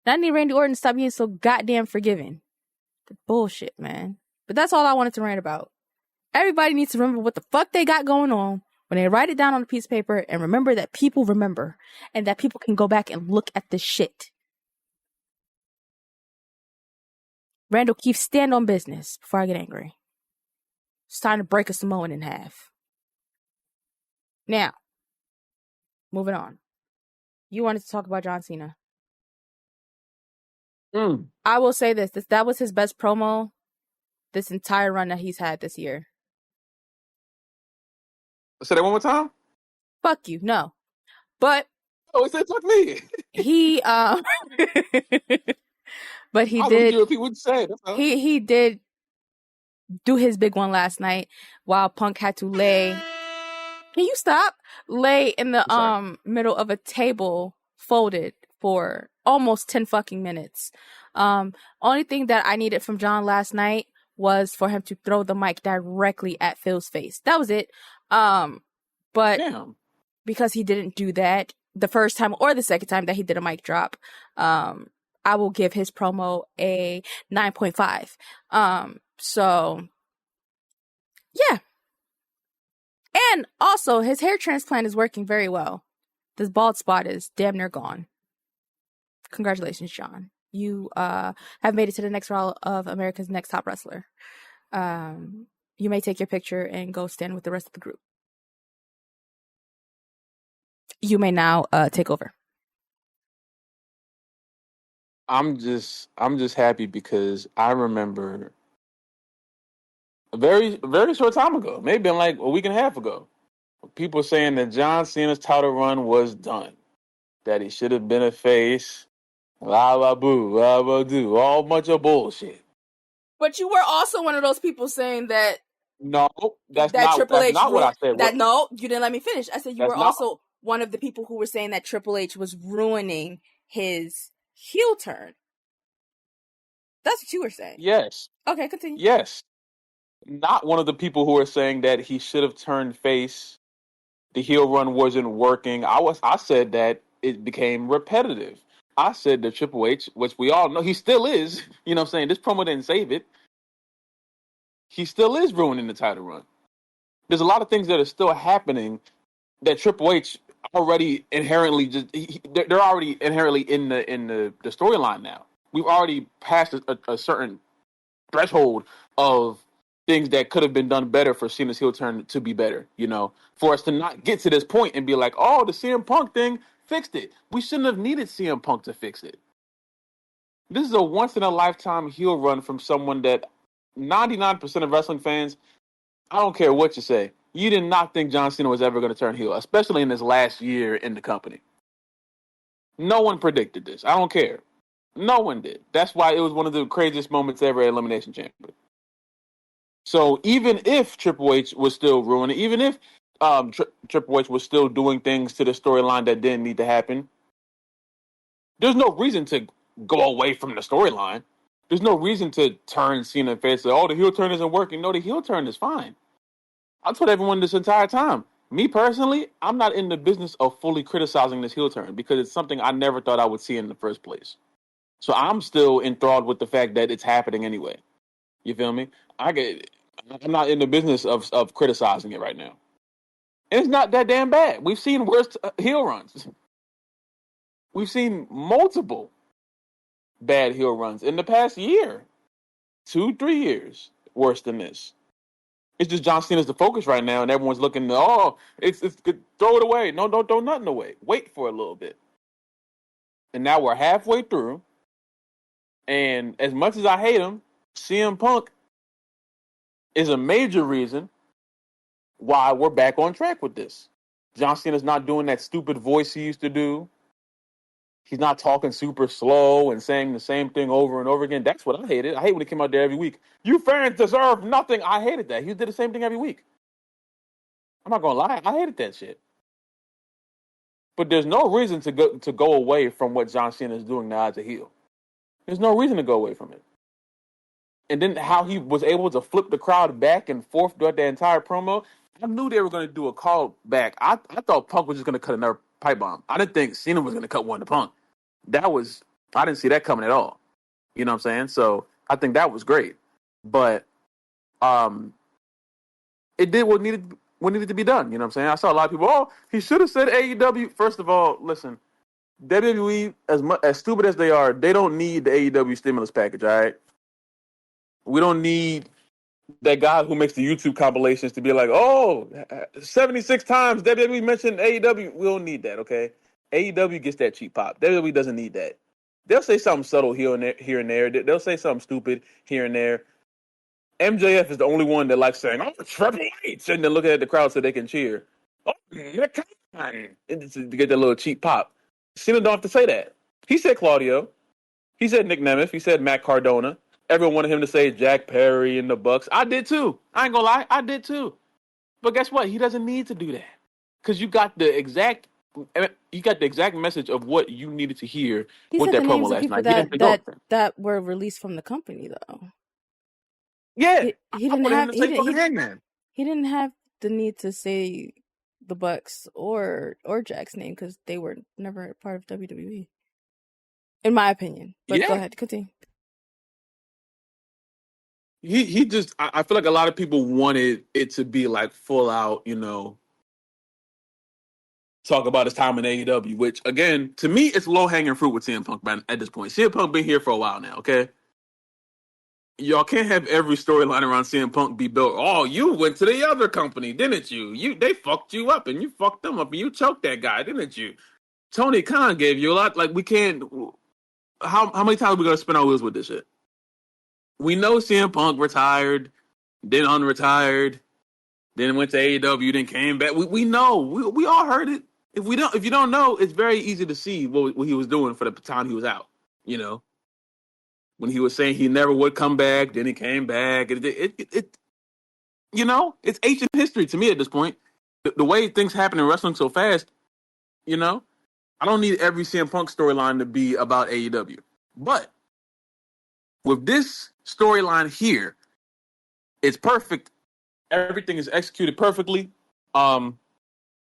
I need Randy Orton to stop being so goddamn forgiving. The bullshit, man. But that's all I wanted to rant about. Everybody needs to remember what the fuck they got going on when they write it down on a piece of paper, and remember that people remember and that people can go back and look at this shit. Randall Keefe, stand on business before I get angry. It's time to break a Samoan in half. Now, moving on. You wanted to talk about John Cena. I will say this. That was his best promo this entire run that he's had this year. Say that one more time? Fuck you. No. But Oh, he said fuck me. he but he I was did wondering if he would say it. he did do his big one last night while Punk had to lay. Can you stop? Lay in the middle of a table folded for almost 10 fucking minutes. Only thing that I needed from John last night was for him to throw the mic directly at Phil's face. That was it. But damn. Because he didn't do that the first time or the second time that he did a mic drop, I will give his promo a 9.5. So yeah. And also, his hair transplant is working very well. This bald spot is damn near gone. Congratulations, John. You have made it to the next round of America's Next Top Wrestler. You may take your picture and go stand with the rest of the group. You may now take over. I'm just happy because I remember a very short time ago, maybe like a week and a half ago, people saying that John Cena's title run was done, that he should have been a face, blah blah boo, blah blah do, all bunch of bullshit. But you were also one of those people saying that. No, that's not what I said. No, you didn't let me finish. I said you were also one of the people who were saying that Triple H was ruining his heel turn. That's what you were saying. Yes. Okay, continue. Yes. Not one of the people who are saying that he should have turned face. The heel run wasn't working. I said that it became repetitive. I said that Triple H, which we all know he still is, you know what I'm saying? This promo didn't save it. He still is ruining the title run. There's a lot of things that are still happening that Triple H already inherently they're already inherently in the storyline now. We've already passed a certain threshold of things that could have been done better for Cena's heel turn to be better, you know, for us to not get to this point and be like, oh, the CM Punk thing fixed it. We shouldn't have needed CM Punk to fix it. This is a once-in-a-lifetime heel run from someone that 99% of wrestling fans, I don't care what you say, you did not think John Cena was ever going to turn heel, especially in his last year in the company. No one predicted this. I don't care. No one did. That's why it was one of the craziest moments ever at Elimination Chamber. So even if Triple H was still ruining, even if Triple H was still doing things to the storyline that didn't need to happen, there's no reason to go away from the storyline. There's no reason to turn Cena face. Oh, the heel turn isn't working. No, the heel turn is fine. I told everyone this entire time. Me personally, I'm not in the business of fully criticizing this heel turn because it's something I never thought I would see in the first place. So I'm still enthralled with the fact that it's happening anyway. You feel me? I'm not in the business of criticizing it right now. And it's not that damn bad. We've seen worse heel runs. We've seen multiple bad heel runs in the past year. 2-3 years worse than this. It's just John Cena's the focus right now, and everyone's looking, it's good. Throw it away. No, don't throw nothing away. Wait for a little bit. And now we're halfway through. And as much as I hate him, CM Punk is a major reason why we're back on track with this. John Cena's not doing that stupid voice he used to do. He's not talking super slow and saying the same thing over and over again. That's what I hated. I hate when he came out there every week. You fans deserve nothing. I hated that. He did the same thing every week. I'm not going to lie. I hated that shit. But there's no reason to go away from what John Cena is doing now as a heel. There's no reason to go away from it. And then how he was able to flip the crowd back and forth throughout the entire promo. I knew they were going to do a call back. I thought Punk was just going to cut another pipe bomb. I didn't think Cena was going to cut one to Punk. I didn't see that coming at all. You know what I'm saying? So I think that was great. But it did what needed to be done. You know what I'm saying? I saw a lot of people, he should have said AEW. First of all, listen, WWE, as stupid as they are, they don't need the AEW stimulus package, all right? We don't need that guy who makes the YouTube compilations to be like, oh, 76 times WWE mentioned AEW. We don't need that, okay? AEW gets that cheap pop. WWE doesn't need that. They'll say something subtle here and there. They'll say something stupid here and there. MJF is the only one that likes saying, "Oh, Triple H," and then looking at the crowd so they can cheer. Oh, come on, and to get that little cheap pop. Cena don't have to say that. He said Claudio. He said Nick Nemeth. He said Matt Cardona. Everyone wanted him to say Jack Perry and the Bucks. I did too. I ain't gonna lie, I did too. But guess what? He doesn't need to do that because you got the exact message of what you needed to hear He with said that the promo names of last people night. He didn't go. that were released from the company though. Yeah, He I didn't wanted him have to say fucking Hangman. he didn't have the need to say the Bucks or Jack's name because they were never part of WWE, in my opinion. But go Yeah, ahead, continue. he just I feel like a lot of people wanted it to be like full out, talk about his time in AEW, which again, to me, it's low hanging fruit with CM Punk at this point. CM Punk been here for a while now, okay? Y'all can't have every storyline around CM Punk be built. Oh, you went to the other company, didn't you? They fucked you up and you fucked them up and you choked that guy, didn't you? Tony Khan gave you a lot. Like we can't. How many times are we gonna spin our wheels with this shit? We know CM Punk retired, then unretired, then went to AEW, then came back. We know. We all heard it. If you don't know, it's very easy to see what he was doing for the time he was out. You know, when he was saying he never would come back, then he came back. It's ancient history to me at this point. The way things happen in wrestling so fast, you know, I don't need every CM Punk storyline to be about AEW. But with this storyline here, it's perfect. Everything is executed perfectly.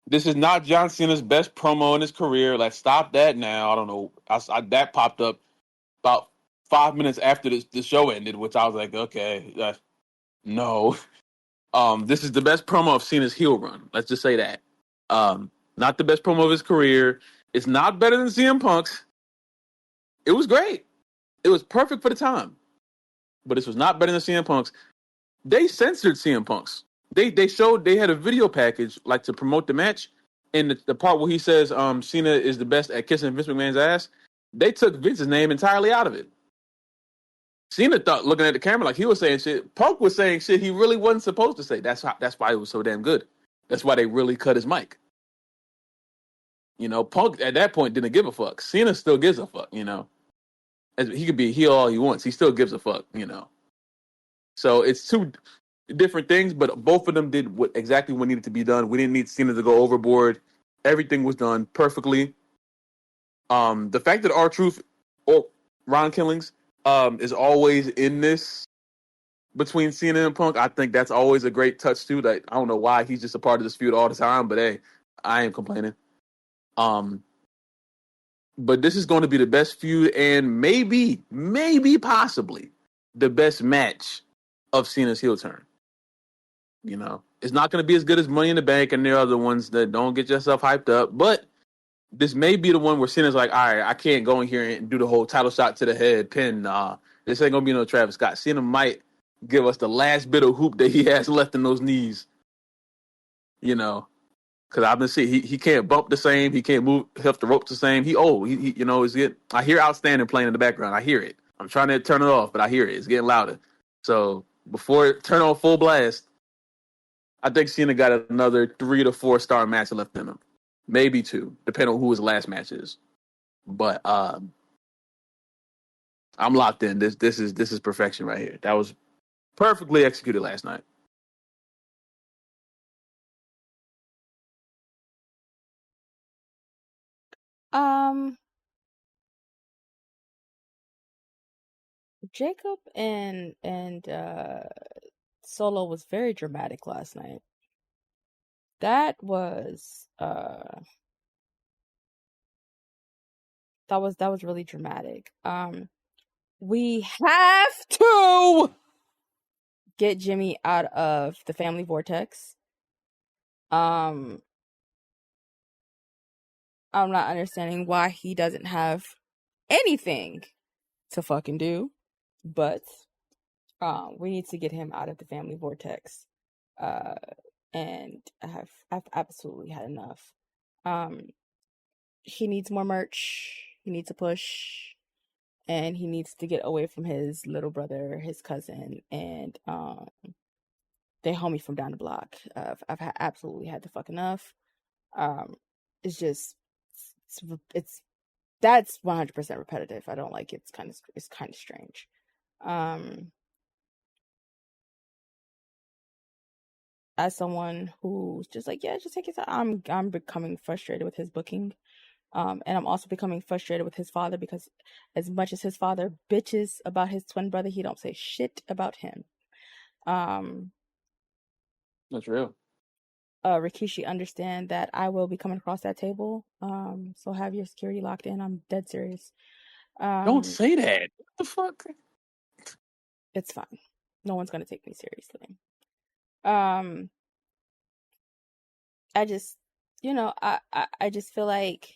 This is not John Cena's best promo in his career. Like, stop that now. I don't know. That popped up about 5 minutes after the show ended, which I was like, okay, no. This is the best promo of Cena's heel run. Let's just say that. Not the best promo of his career. It's not better than CM Punk's. It was great. It was perfect for the time. But this was not better than CM Punk's. They censored CM Punk's. They had a video package like to promote the match, and the part where he says Cena is the best at kissing Vince McMahon's ass. They took Vince's name entirely out of it. Cena thought, looking at the camera, like he was saying shit. Punk was saying shit he really wasn't supposed to say. That's why it was so damn good. That's why they really cut his mic. Punk at that point didn't give a fuck. Cena still gives a fuck. He could be a heel all he wants. He still gives a fuck. So it's two different things, but both of them did exactly what needed to be done. We didn't need Cena to go overboard. Everything was done perfectly. The fact that R-Truth or Ron Killings is always in this between Cena and Punk, I think that's always a great touch too. Like, I don't know why he's just a part of this feud all the time, but hey, I ain't complaining. But this is going to be the best feud and maybe possibly the best match of Cena's heel turn. It's not going to be as good as Money in the Bank and there are other ones that don't get yourself hyped up, but this may be the one where Cena's like, all right, I can't go in here and do the whole title shot to the head pin. This ain't going to be no Travis Scott. Cena might give us the last bit of hoop that he has left in those knees, because I've been seeing he can't bump the same. He can't move, lift the ropes the same. He is it. I hear Outstanding playing in the background. I hear it. I'm trying to turn it off, but I hear it. It's getting louder. So before it turn on full blast, I think Cena got another 3 to 4 star match left in him, maybe 2, depending on who his last match is. But I'm locked in. This is perfection right here. That was perfectly executed last night. Jacob and Solo was very dramatic last night. That was really dramatic. We have to get Jimmy out of the family vortex. I'm not understanding why he doesn't have anything to fucking do, but We need to get him out of the family vortex. And I've absolutely had enough. He needs more merch. He needs a push. And he needs to get away from his little brother, his cousin, and they homie from down the block. I've absolutely had the fuck enough. It's just it's that's 100% repetitive. I don't like it. It's kind of strange. As someone who's just like, yeah, just take it. I'm becoming frustrated with his booking. And I'm also becoming frustrated with his father because as much as his father bitches about his twin brother, he don't say shit about him. That's real. Rikishi, understand that I will be coming across that table. So have your security locked in. I'm dead serious. Don't say that. What the fuck? It's fine. No one's gonna take me seriously. I just, I just feel like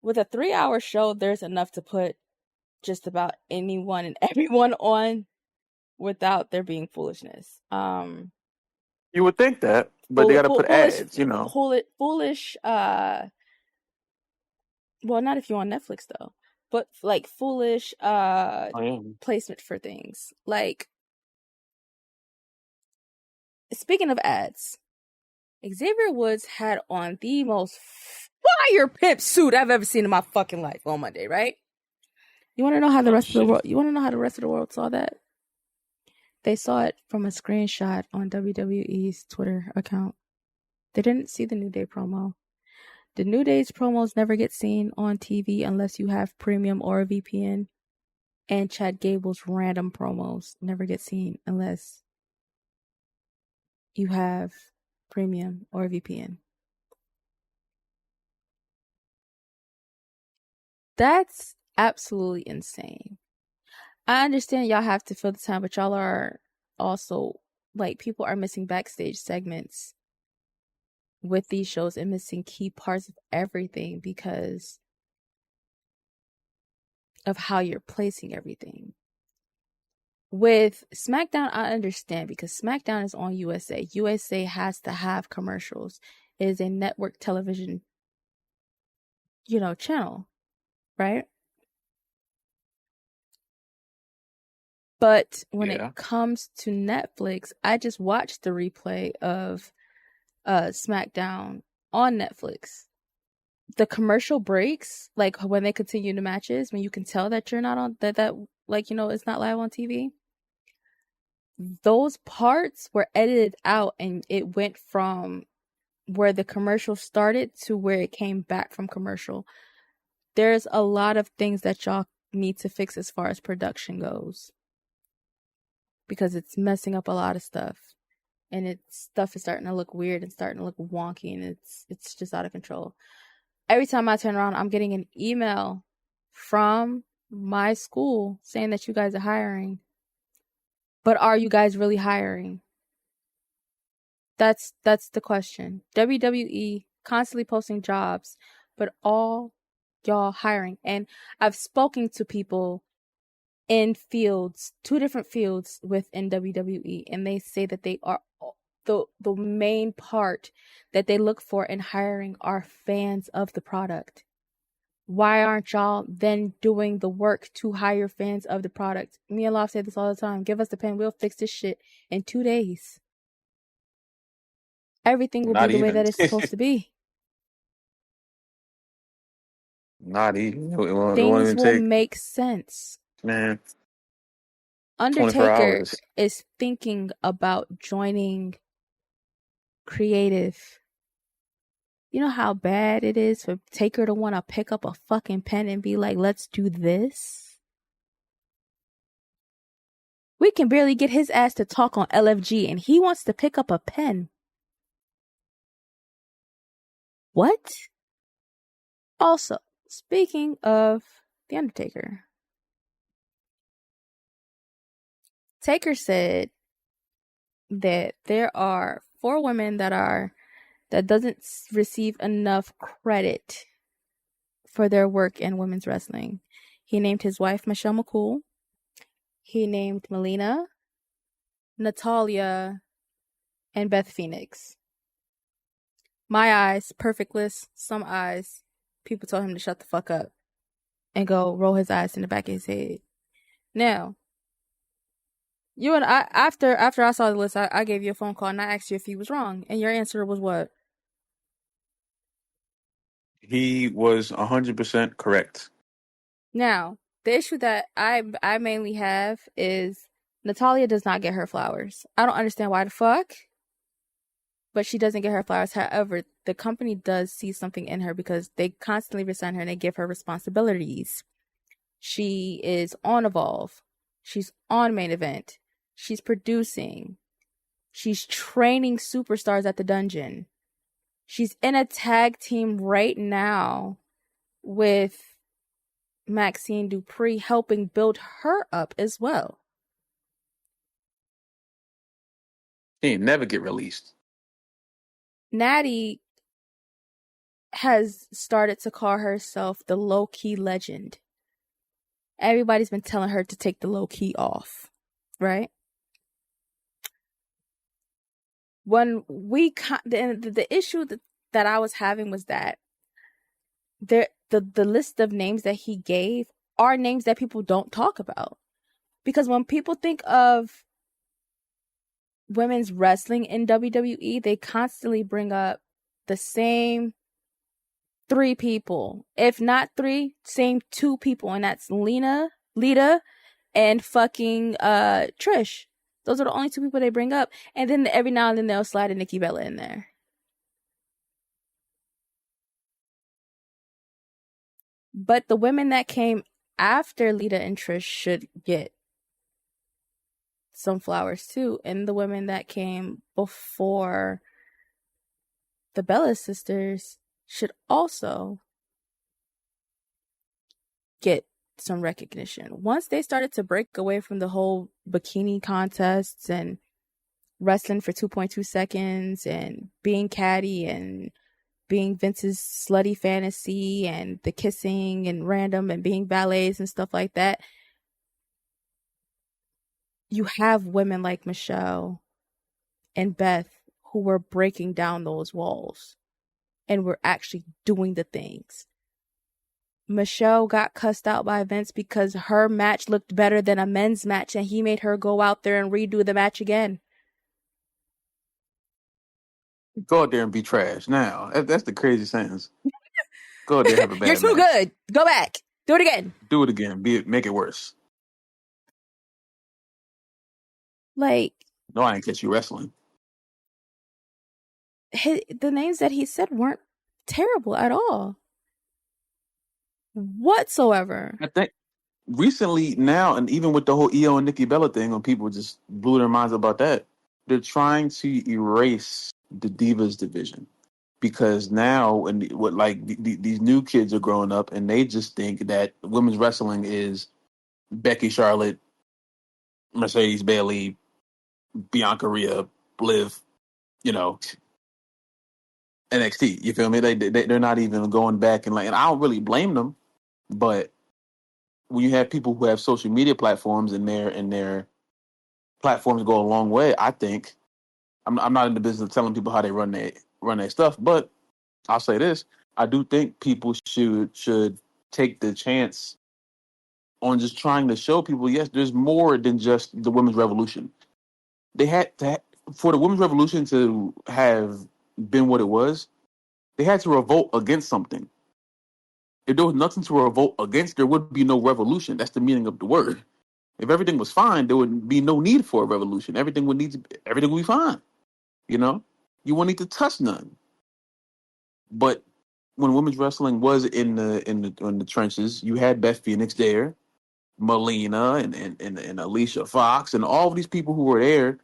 with a 3-hour show, there's enough to put just about anyone and everyone on without there being foolishness. You would think that, but they got to put ads, you know. Foolish. Well, not if you're on Netflix though, but like foolish placement for things. Like, speaking of ads, Xavier Woods had on the most fire pimp suit I've ever seen in my fucking life on Monday, right? You want to know how the rest of the world? You want to know how the rest of the world saw that? They saw it from a screenshot on WWE's Twitter account. They didn't see the New Day promo. The New Day's promos never get seen on TV unless you have premium or a VPN. And Chad Gable's random promos never get seen unless you have premium or a VPN. That's absolutely insane. I understand y'all have to fill the time, but y'all are also, like, people are missing backstage segments with these shows and missing key parts of everything because of how you're placing everything. With SmackDown, I understand because SmackDown is on USA. USA has to have commercials. It is a network television, channel, right? But when it comes to Netflix, I just watched the replay of SmackDown on Netflix. The commercial breaks, like when they continue the matches, when you can tell that you're not on that it's not live on TV. Those parts were edited out and it went from where the commercial started to where it came back from commercial. There's a lot of things that y'all need to fix as far as production goes. Because it's messing up a lot of stuff. And stuff is starting to look weird and starting to look wonky and it's just out of control. Every time I turn around, I'm getting an email from my school saying that you guys are hiring. But are you guys really hiring? That's the question. WWE constantly posting jobs, but all y'all hiring. And I've spoken to people in fields, 2 different fields within WWE, and they say that they are the main part that they look for in hiring are fans of the product. Why aren't y'all then doing the work to hire fans of the product? Me and Love say this all the time. Give us the pen. We'll fix this shit in 2 days. Everything will be the way that it's supposed to be. Not even. Things will make sense. Man. Undertaker is thinking about joining creative. You know how bad it is for Taker to want to pick up a fucking pen and be like, let's do this? We can barely get his ass to talk on LFG and he wants to pick up a pen. What? Also, speaking of The Undertaker, Taker said that there are 4 women that doesn't receive enough credit for their work in women's wrestling. He named his wife Michelle McCool. he named Melina, Natalya, and Beth Phoenix. My eyes, perfect list. Some eyes, people told him to shut the fuck up and go roll his eyes in the back of his head. Now, you and I, after I saw the list, I gave you a phone call and I asked you if he was wrong, and your answer was what? He was 100% correct. Now, the issue that I mainly have is Natalya does not get her flowers. I don't understand why the fuck, but she doesn't get her flowers. However, the company does see something in her because they constantly resign her and they give her responsibilities. She is on Evolve. She's on Main Event. She's producing. She's training superstars at the dungeon. She's in a tag team right now with Maxine Dupree, helping build her up as well. He ain't never get released. Natty has started to call herself the low-key legend. Everybody's been telling her to take the low-key off, right? When the issue that I was having was that the list of names that he gave are names that people don't talk about. Because when people think of women's wrestling in WWE, they constantly bring up the same 3 people. If not 3, same 2 people, and that's Lita, and fucking Trish. Those are the only 2 people they bring up. And then every now and then they'll slide a Nikki Bella in there. But the women that came after Lita and Trish should get some flowers too. And the women that came before the Bella sisters should also get some recognition. Once they started to break away from the whole bikini contests and wrestling for 2.2 seconds and being catty and being Vince's slutty fantasy and the kissing and random and being ballets and stuff like that, you have women like Michelle and Beth who were breaking down those walls and were actually doing the things. Michelle got cussed out by Vince because her match looked better than a men's match and he made her go out there and redo the match again. Go out there and be trash. Now, that's the crazy sentence. Go out there and have a bad You're too match. good. Go back. Do it again. Do it again. Make it worse. Like, No, I ain't catch you wrestling. the names that he said weren't terrible at all. Whatsoever. I think recently now, and even with the whole EO and Nikki Bella thing, when people just blew their minds about that, they're trying to erase the Divas division. Because now, and what these new kids are growing up, and they just think that women's wrestling is Becky, Charlotte, Mercedes, Bayley, Bianca, Rhea, Liv, NXT. You feel me? They're not even going back and I don't really blame them, but when you have people who have social media platforms and their platforms go a long way, I think I'm not in the business of telling people how they run their stuff, but I'll say this: I do think people should take the chance on just trying to show people, yes, there's more than just the women's revolution. They had to, for the women's revolution to have been what it was, they had to revolt against something. If there was nothing to revolt against, there would be no revolution. That's the meaning of the word. If everything was fine, there would be no need for a revolution. Everything would be fine. You wouldn't need to touch none. But when women's wrestling was in the trenches, you had Beth Phoenix there, Melina and Alicia Fox, and all of these people who were there.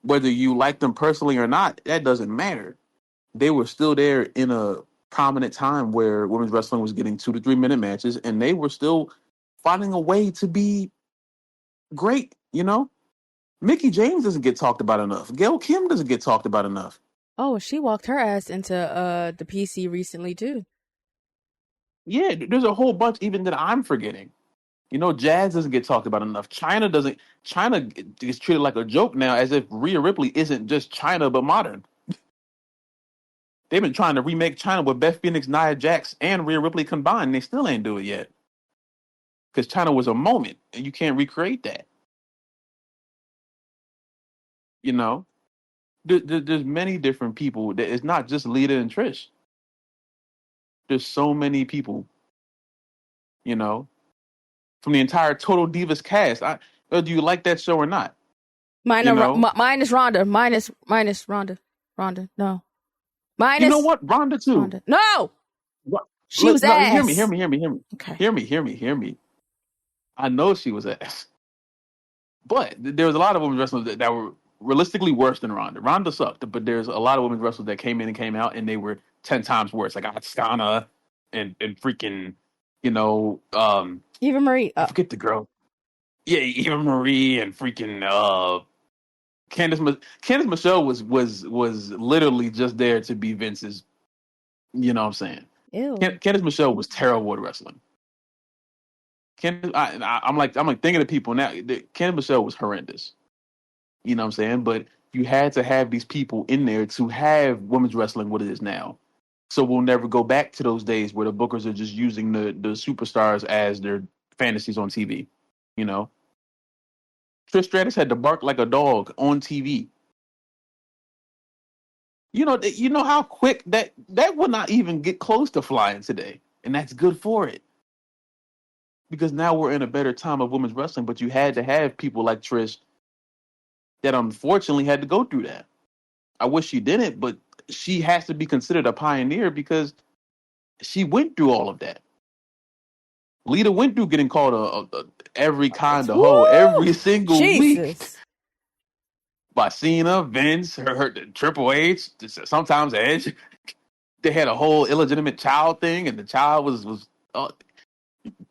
Whether you like them personally or not, that doesn't matter. They were still there in a prominent time where women's wrestling was getting 2 to 3 minute matches, and they were still finding a way to be great. Mickie James doesn't get talked about enough. Gail Kim doesn't get talked about enough. Oh, she walked her ass into the PC recently too. Yeah, there's a whole bunch even that I'm forgetting. You know, jazz doesn't get talked about enough. China doesn't. China is treated like a joke now, as if Rhea Ripley isn't just China but modern. They've been trying to remake China with Beth Phoenix, Nia Jax, and Rhea Ripley combined. And they still ain't do it yet because China was a moment, and you can't recreate that. You know, there's many different people. It's not just Lita and Trish. There's so many people. You know, from the entire Total Divas cast. Do you like that show or not? Mine You know, is Ronda. Minus Ronda. Ronda. No. you know Minus what? Ronda too. Ronda. No. What? She was No, hear me, hear ass. me, hear me, hear me, Okay. hear me. I know she was ass, but there was a lot of women's wrestlers that were realistically worse than Ronda. Ronda sucked, but there's a lot of women's wrestlers that came in and came out, and they were 10 times worse. Like Atskana and freaking, you know, Eva Marie. I forget the girl. Yeah, Eva Marie and freaking Candice Michelle was literally just there to be Vince's. You know what I'm saying? Ew. Candice Michelle was terrible at wrestling. I'm like thinking of people now. Candice Michelle was horrendous. You know what I'm saying? But you had to have these people in there to have women's wrestling what it is now. So we'll never go back to those days where the bookers are just using the superstars as their fantasies on TV. You know, Trish Stratus had to bark like a dog on TV. You know how quick that would not even get close to flying today, and that's good for it because now we're in a better time of women's wrestling. But you had to have people like Trish that unfortunately had to go through that. I wish she didn't, but she has to be considered a pioneer because she went through all of that. Lita went through getting called a every kind of hoe Woo! every single week Jesus. by Cena, Vince, her Triple H, sometimes Edge. They had a whole illegitimate child thing, and the child was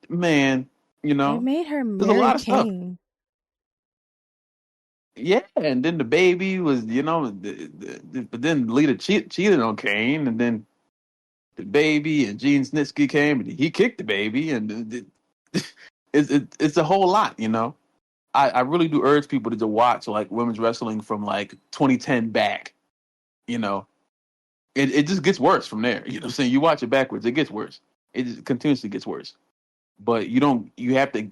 man, They made her there's a Mary lot of stuff. Kane. Yeah, and then the baby was, but then Lita cheated on Kane, and then the baby and Gene Snitsky came and he kicked the baby, and it's a whole lot. I really do urge people to watch like women's wrestling from like 2010 back. You know, it just gets worse from there. You know what I'm saying? You watch it backwards, it gets worse. It just continuously gets worse. But you have to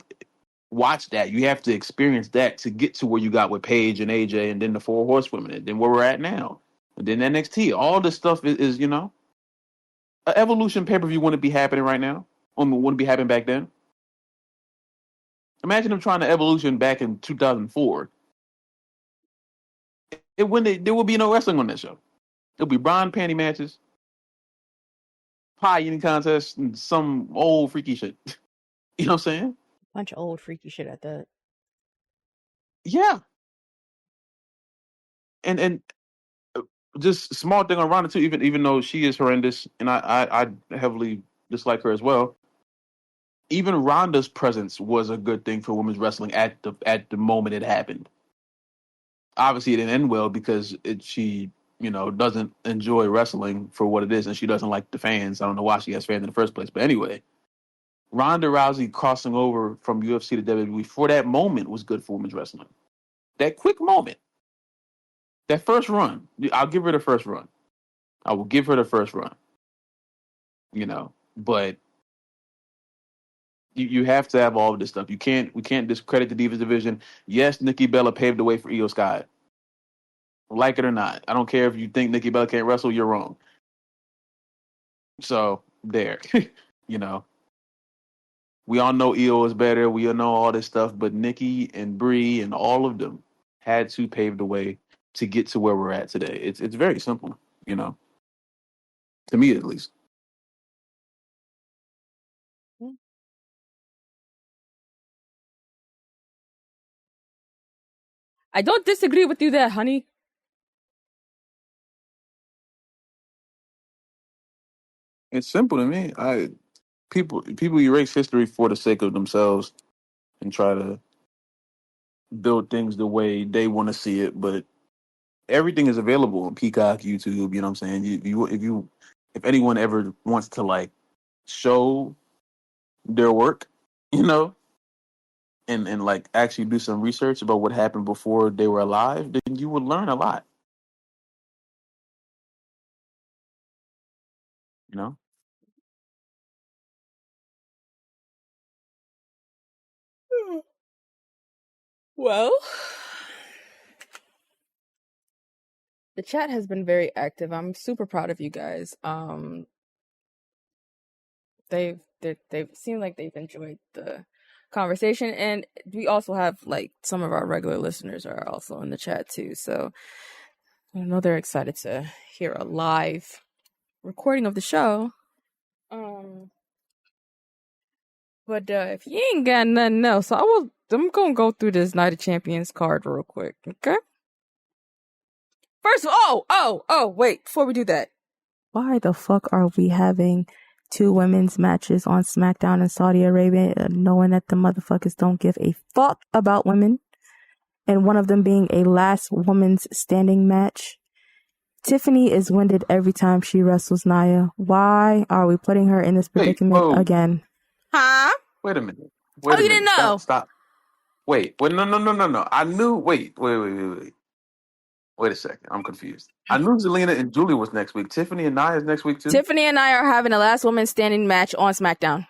watch that. You have to experience that to get to where you got with Paige and AJ and then the Four Horsewomen and then where we're at now. And then NXT. All this stuff is an Evolution pay-per-view wouldn't be happening right now. Wouldn't be happening back then. Imagine them trying to Evolution back in 2004. There would be no wrestling on that show. There'll be bra and panty matches, pie eating contests, and some old freaky shit. You know what I'm saying? Bunch of old freaky shit at that. Yeah. And just small thing on Ronda too. Even though she is horrendous, and I heavily dislike her as well. Even Ronda's presence was a good thing for women's wrestling at the moment it happened. Obviously, it didn't end well because she doesn't enjoy wrestling for what it is, and she doesn't like the fans. I don't know why she has fans in the first place, but anyway, Ronda Rousey crossing over from UFC to WWE for that moment was good for women's wrestling. That quick moment, that first run, I'll give her the first run. I will give her the first run. But you have to have all of this stuff. We can't discredit the Divas division. Yes, Nikki Bella paved the way for Io Sky. Like it or not. I don't care if you think Nikki Bella can't wrestle, you're wrong. So there. you know. We all know Io is better. We all know all this stuff, but Nikki and Brie and all of them had to pave the way to get to where we're at today. It's very simple, to me at least. I don't disagree with you there, honey. It's simple to me. People erase history for the sake of themselves and try to build things the way they want to see it, but everything is available on Peacock, YouTube. You know what I'm saying? If anyone ever wants to like show their work, you know, and like actually do some research about what happened before they were alive, then you would learn a lot. You know? Well, the chat has been very active. I'm super proud of you guys. They've seemed like they've enjoyed the conversation, and we also have like some of our regular listeners are also in the chat too. So I know they're excited to hear a live recording of the show. But if you ain't got nothing else, I'm gonna go through this Night of Champions card real quick, okay? First of all, wait, before we do that. Why the fuck are we having 2 women's matches on SmackDown in Saudi Arabia, knowing that the motherfuckers don't give a fuck about women? And one of them being a last woman's standing match. Tiffany is winded every time she wrestles Nia. Why are we putting her in this predicament again? Huh? Wait a minute. You didn't know? Stop. Wait. No. I knew. Wait. Wait a second. I'm confused. I knew Zelina and Julie was next week. Tiffany and Nia is next week too? Tiffany and Nia are having a last woman standing match on SmackDown.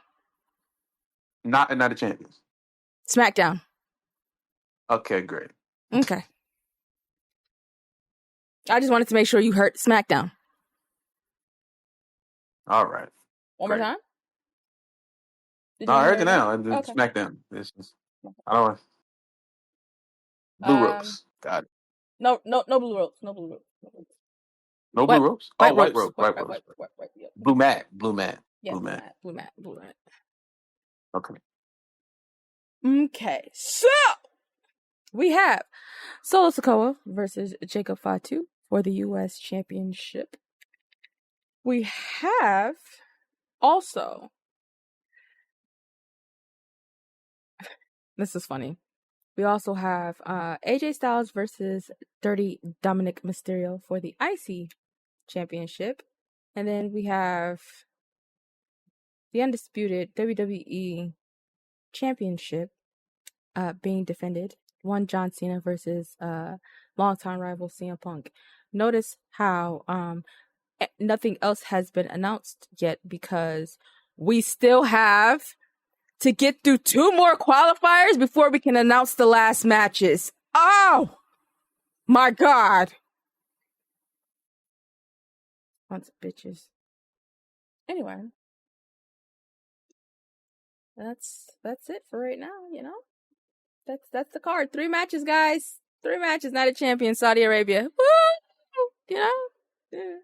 Not a Night of Champions. SmackDown. Okay, great. Okay. I just wanted to make sure you heard SmackDown. All right. One more time? I heard it now. Okay. SmackDown. I don't know. Blue ropes. Got it. No blue ropes. No blue ropes. No blue ropes? White white ropes. White ropes. Yep. Blue mat. Yeah, blue mat. Okay. Okay. So we have Solo Sikoa versus Jacob Fatu for the U.S. Championship. We have also, this is funny. We also have AJ Styles versus Dirty Dominic Mysterio for the IC Championship. And then we have the undisputed WWE Championship being defended. One John Cena versus longtime rival CM Punk. Notice how nothing else has been announced yet because we still have to get through 2 more qualifiers before we can announce the last matches. Oh my God. Bunch of bitches. Anyway. That's it for right now, you know? That's the card. 3 matches, guys. 3 matches, Night of Champions, Saudi Arabia. Woo! You know? Yeah.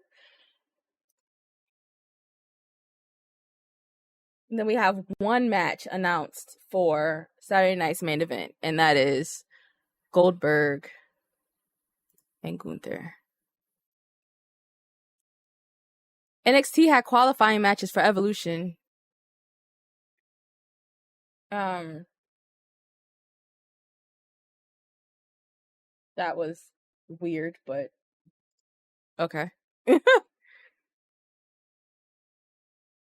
And then we have 1 match announced for Saturday night's main event, and that is Goldberg and Gunther. NXT had qualifying matches for Evolution. That was weird, but okay.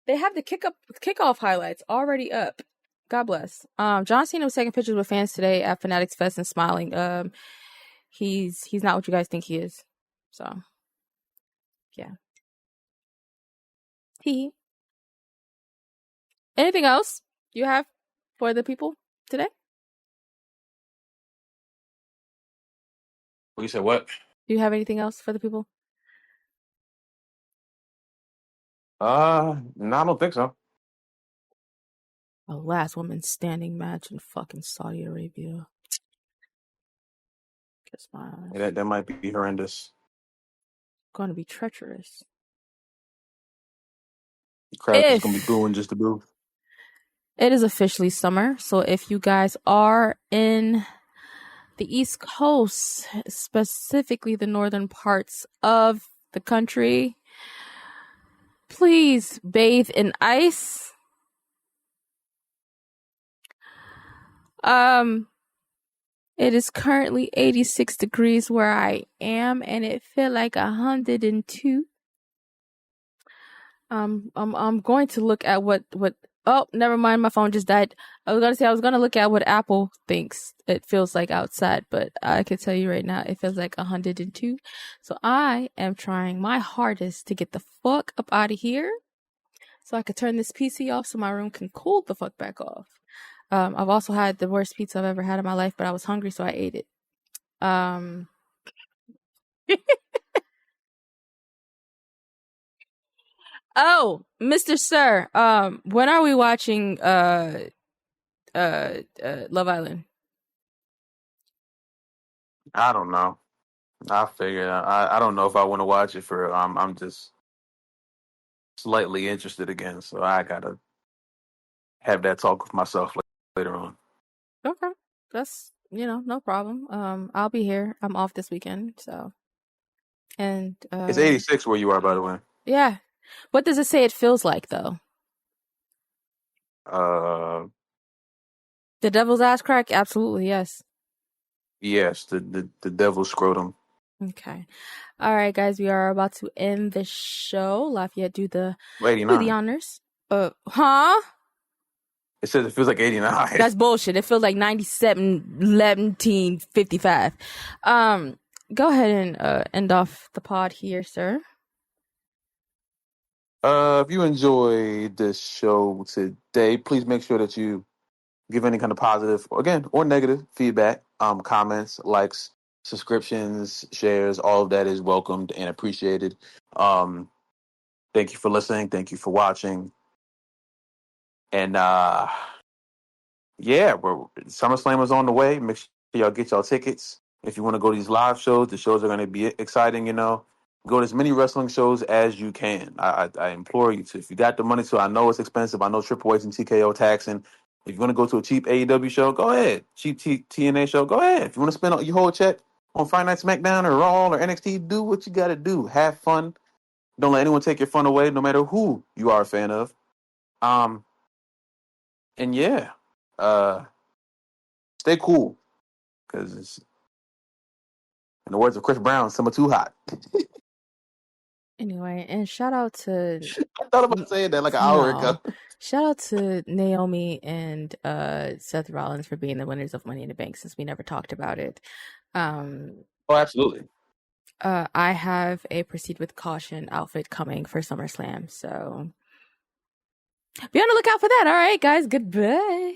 They have the kickoff highlights already up. God bless. John Cena was taking pictures with fans today at Fanatics Fest and smiling. He's not what you guys think he is. So, yeah. Anything else you have for the people today? You said what? Do you have anything else for the people? No, I don't think so. A last woman standing match in fucking Saudi Arabia. Kiss my ass. That might be horrendous. Gonna be treacherous. The crowd is gonna be booing just to boo. It is officially summer, so if you guys are in the East Coast, specifically the northern parts of the country, please bathe in ice. It is currently 86 degrees where I am, and it feel like 102. I'm going to look at what Oh, never mind. My phone just died. I was going to look at what Apple thinks it feels like outside, but I can tell you right now, it feels like 102. So I am trying my hardest to get the fuck up out of here so I could turn this PC off so my room can cool the fuck back off. I've also had the worst pizza I've ever had in my life, but I was hungry, so I ate it. Oh, Mr. Sir, when are we watching Love Island? I don't know. I figure I don't know if I want to watch it for I'm just slightly interested again, so I gotta have that talk with myself later on. Okay. That's, no problem. I'll be here. I'm off this weekend, so. And It's 86 where you are, by the way. yeah. What does it say it feels like though? The devil's ass crack? Absolutely, yes. Yes, the devil's scrotum. Okay. All right, guys, we are about to end the show. Lafayette, do the 89. honors. Huh? It says it feels like 89. That's bullshit. It feels like 97, 11:55. Go ahead and end off the pod here, sir. If you enjoyed this show today, please make sure that you give any kind of positive, again, or negative feedback, comments, likes, subscriptions, shares. All of that is welcomed and appreciated. Thank you for listening. Thank you for watching. And yeah, SummerSlam is on the way. Make sure y'all get y'all tickets. If you want to go to these live shows, the shows are going to be exciting, Go to as many wrestling shows as you can. I implore you to. If you got the money to, I know it's expensive. I know Triple H and TKO taxing. If you want to go to a cheap AEW show, go ahead. Cheap TNA show, go ahead. If you want to spend your whole check on Friday Night SmackDown or Raw or NXT, do what you got to do. Have fun. Don't let anyone take your fun away, no matter who you are a fan of. And yeah, stay cool, because in the words of Chris Brown, summer too hot. Anyway, and shout out to I thought about saying that like an hour ago. Shout out to Naomi and Seth Rollins for being the winners of Money in the Bank, since we never talked about it. Oh, absolutely. I have a Proceed with Caution outfit coming for SummerSlam, so be on the lookout for that. All right, guys, goodbye.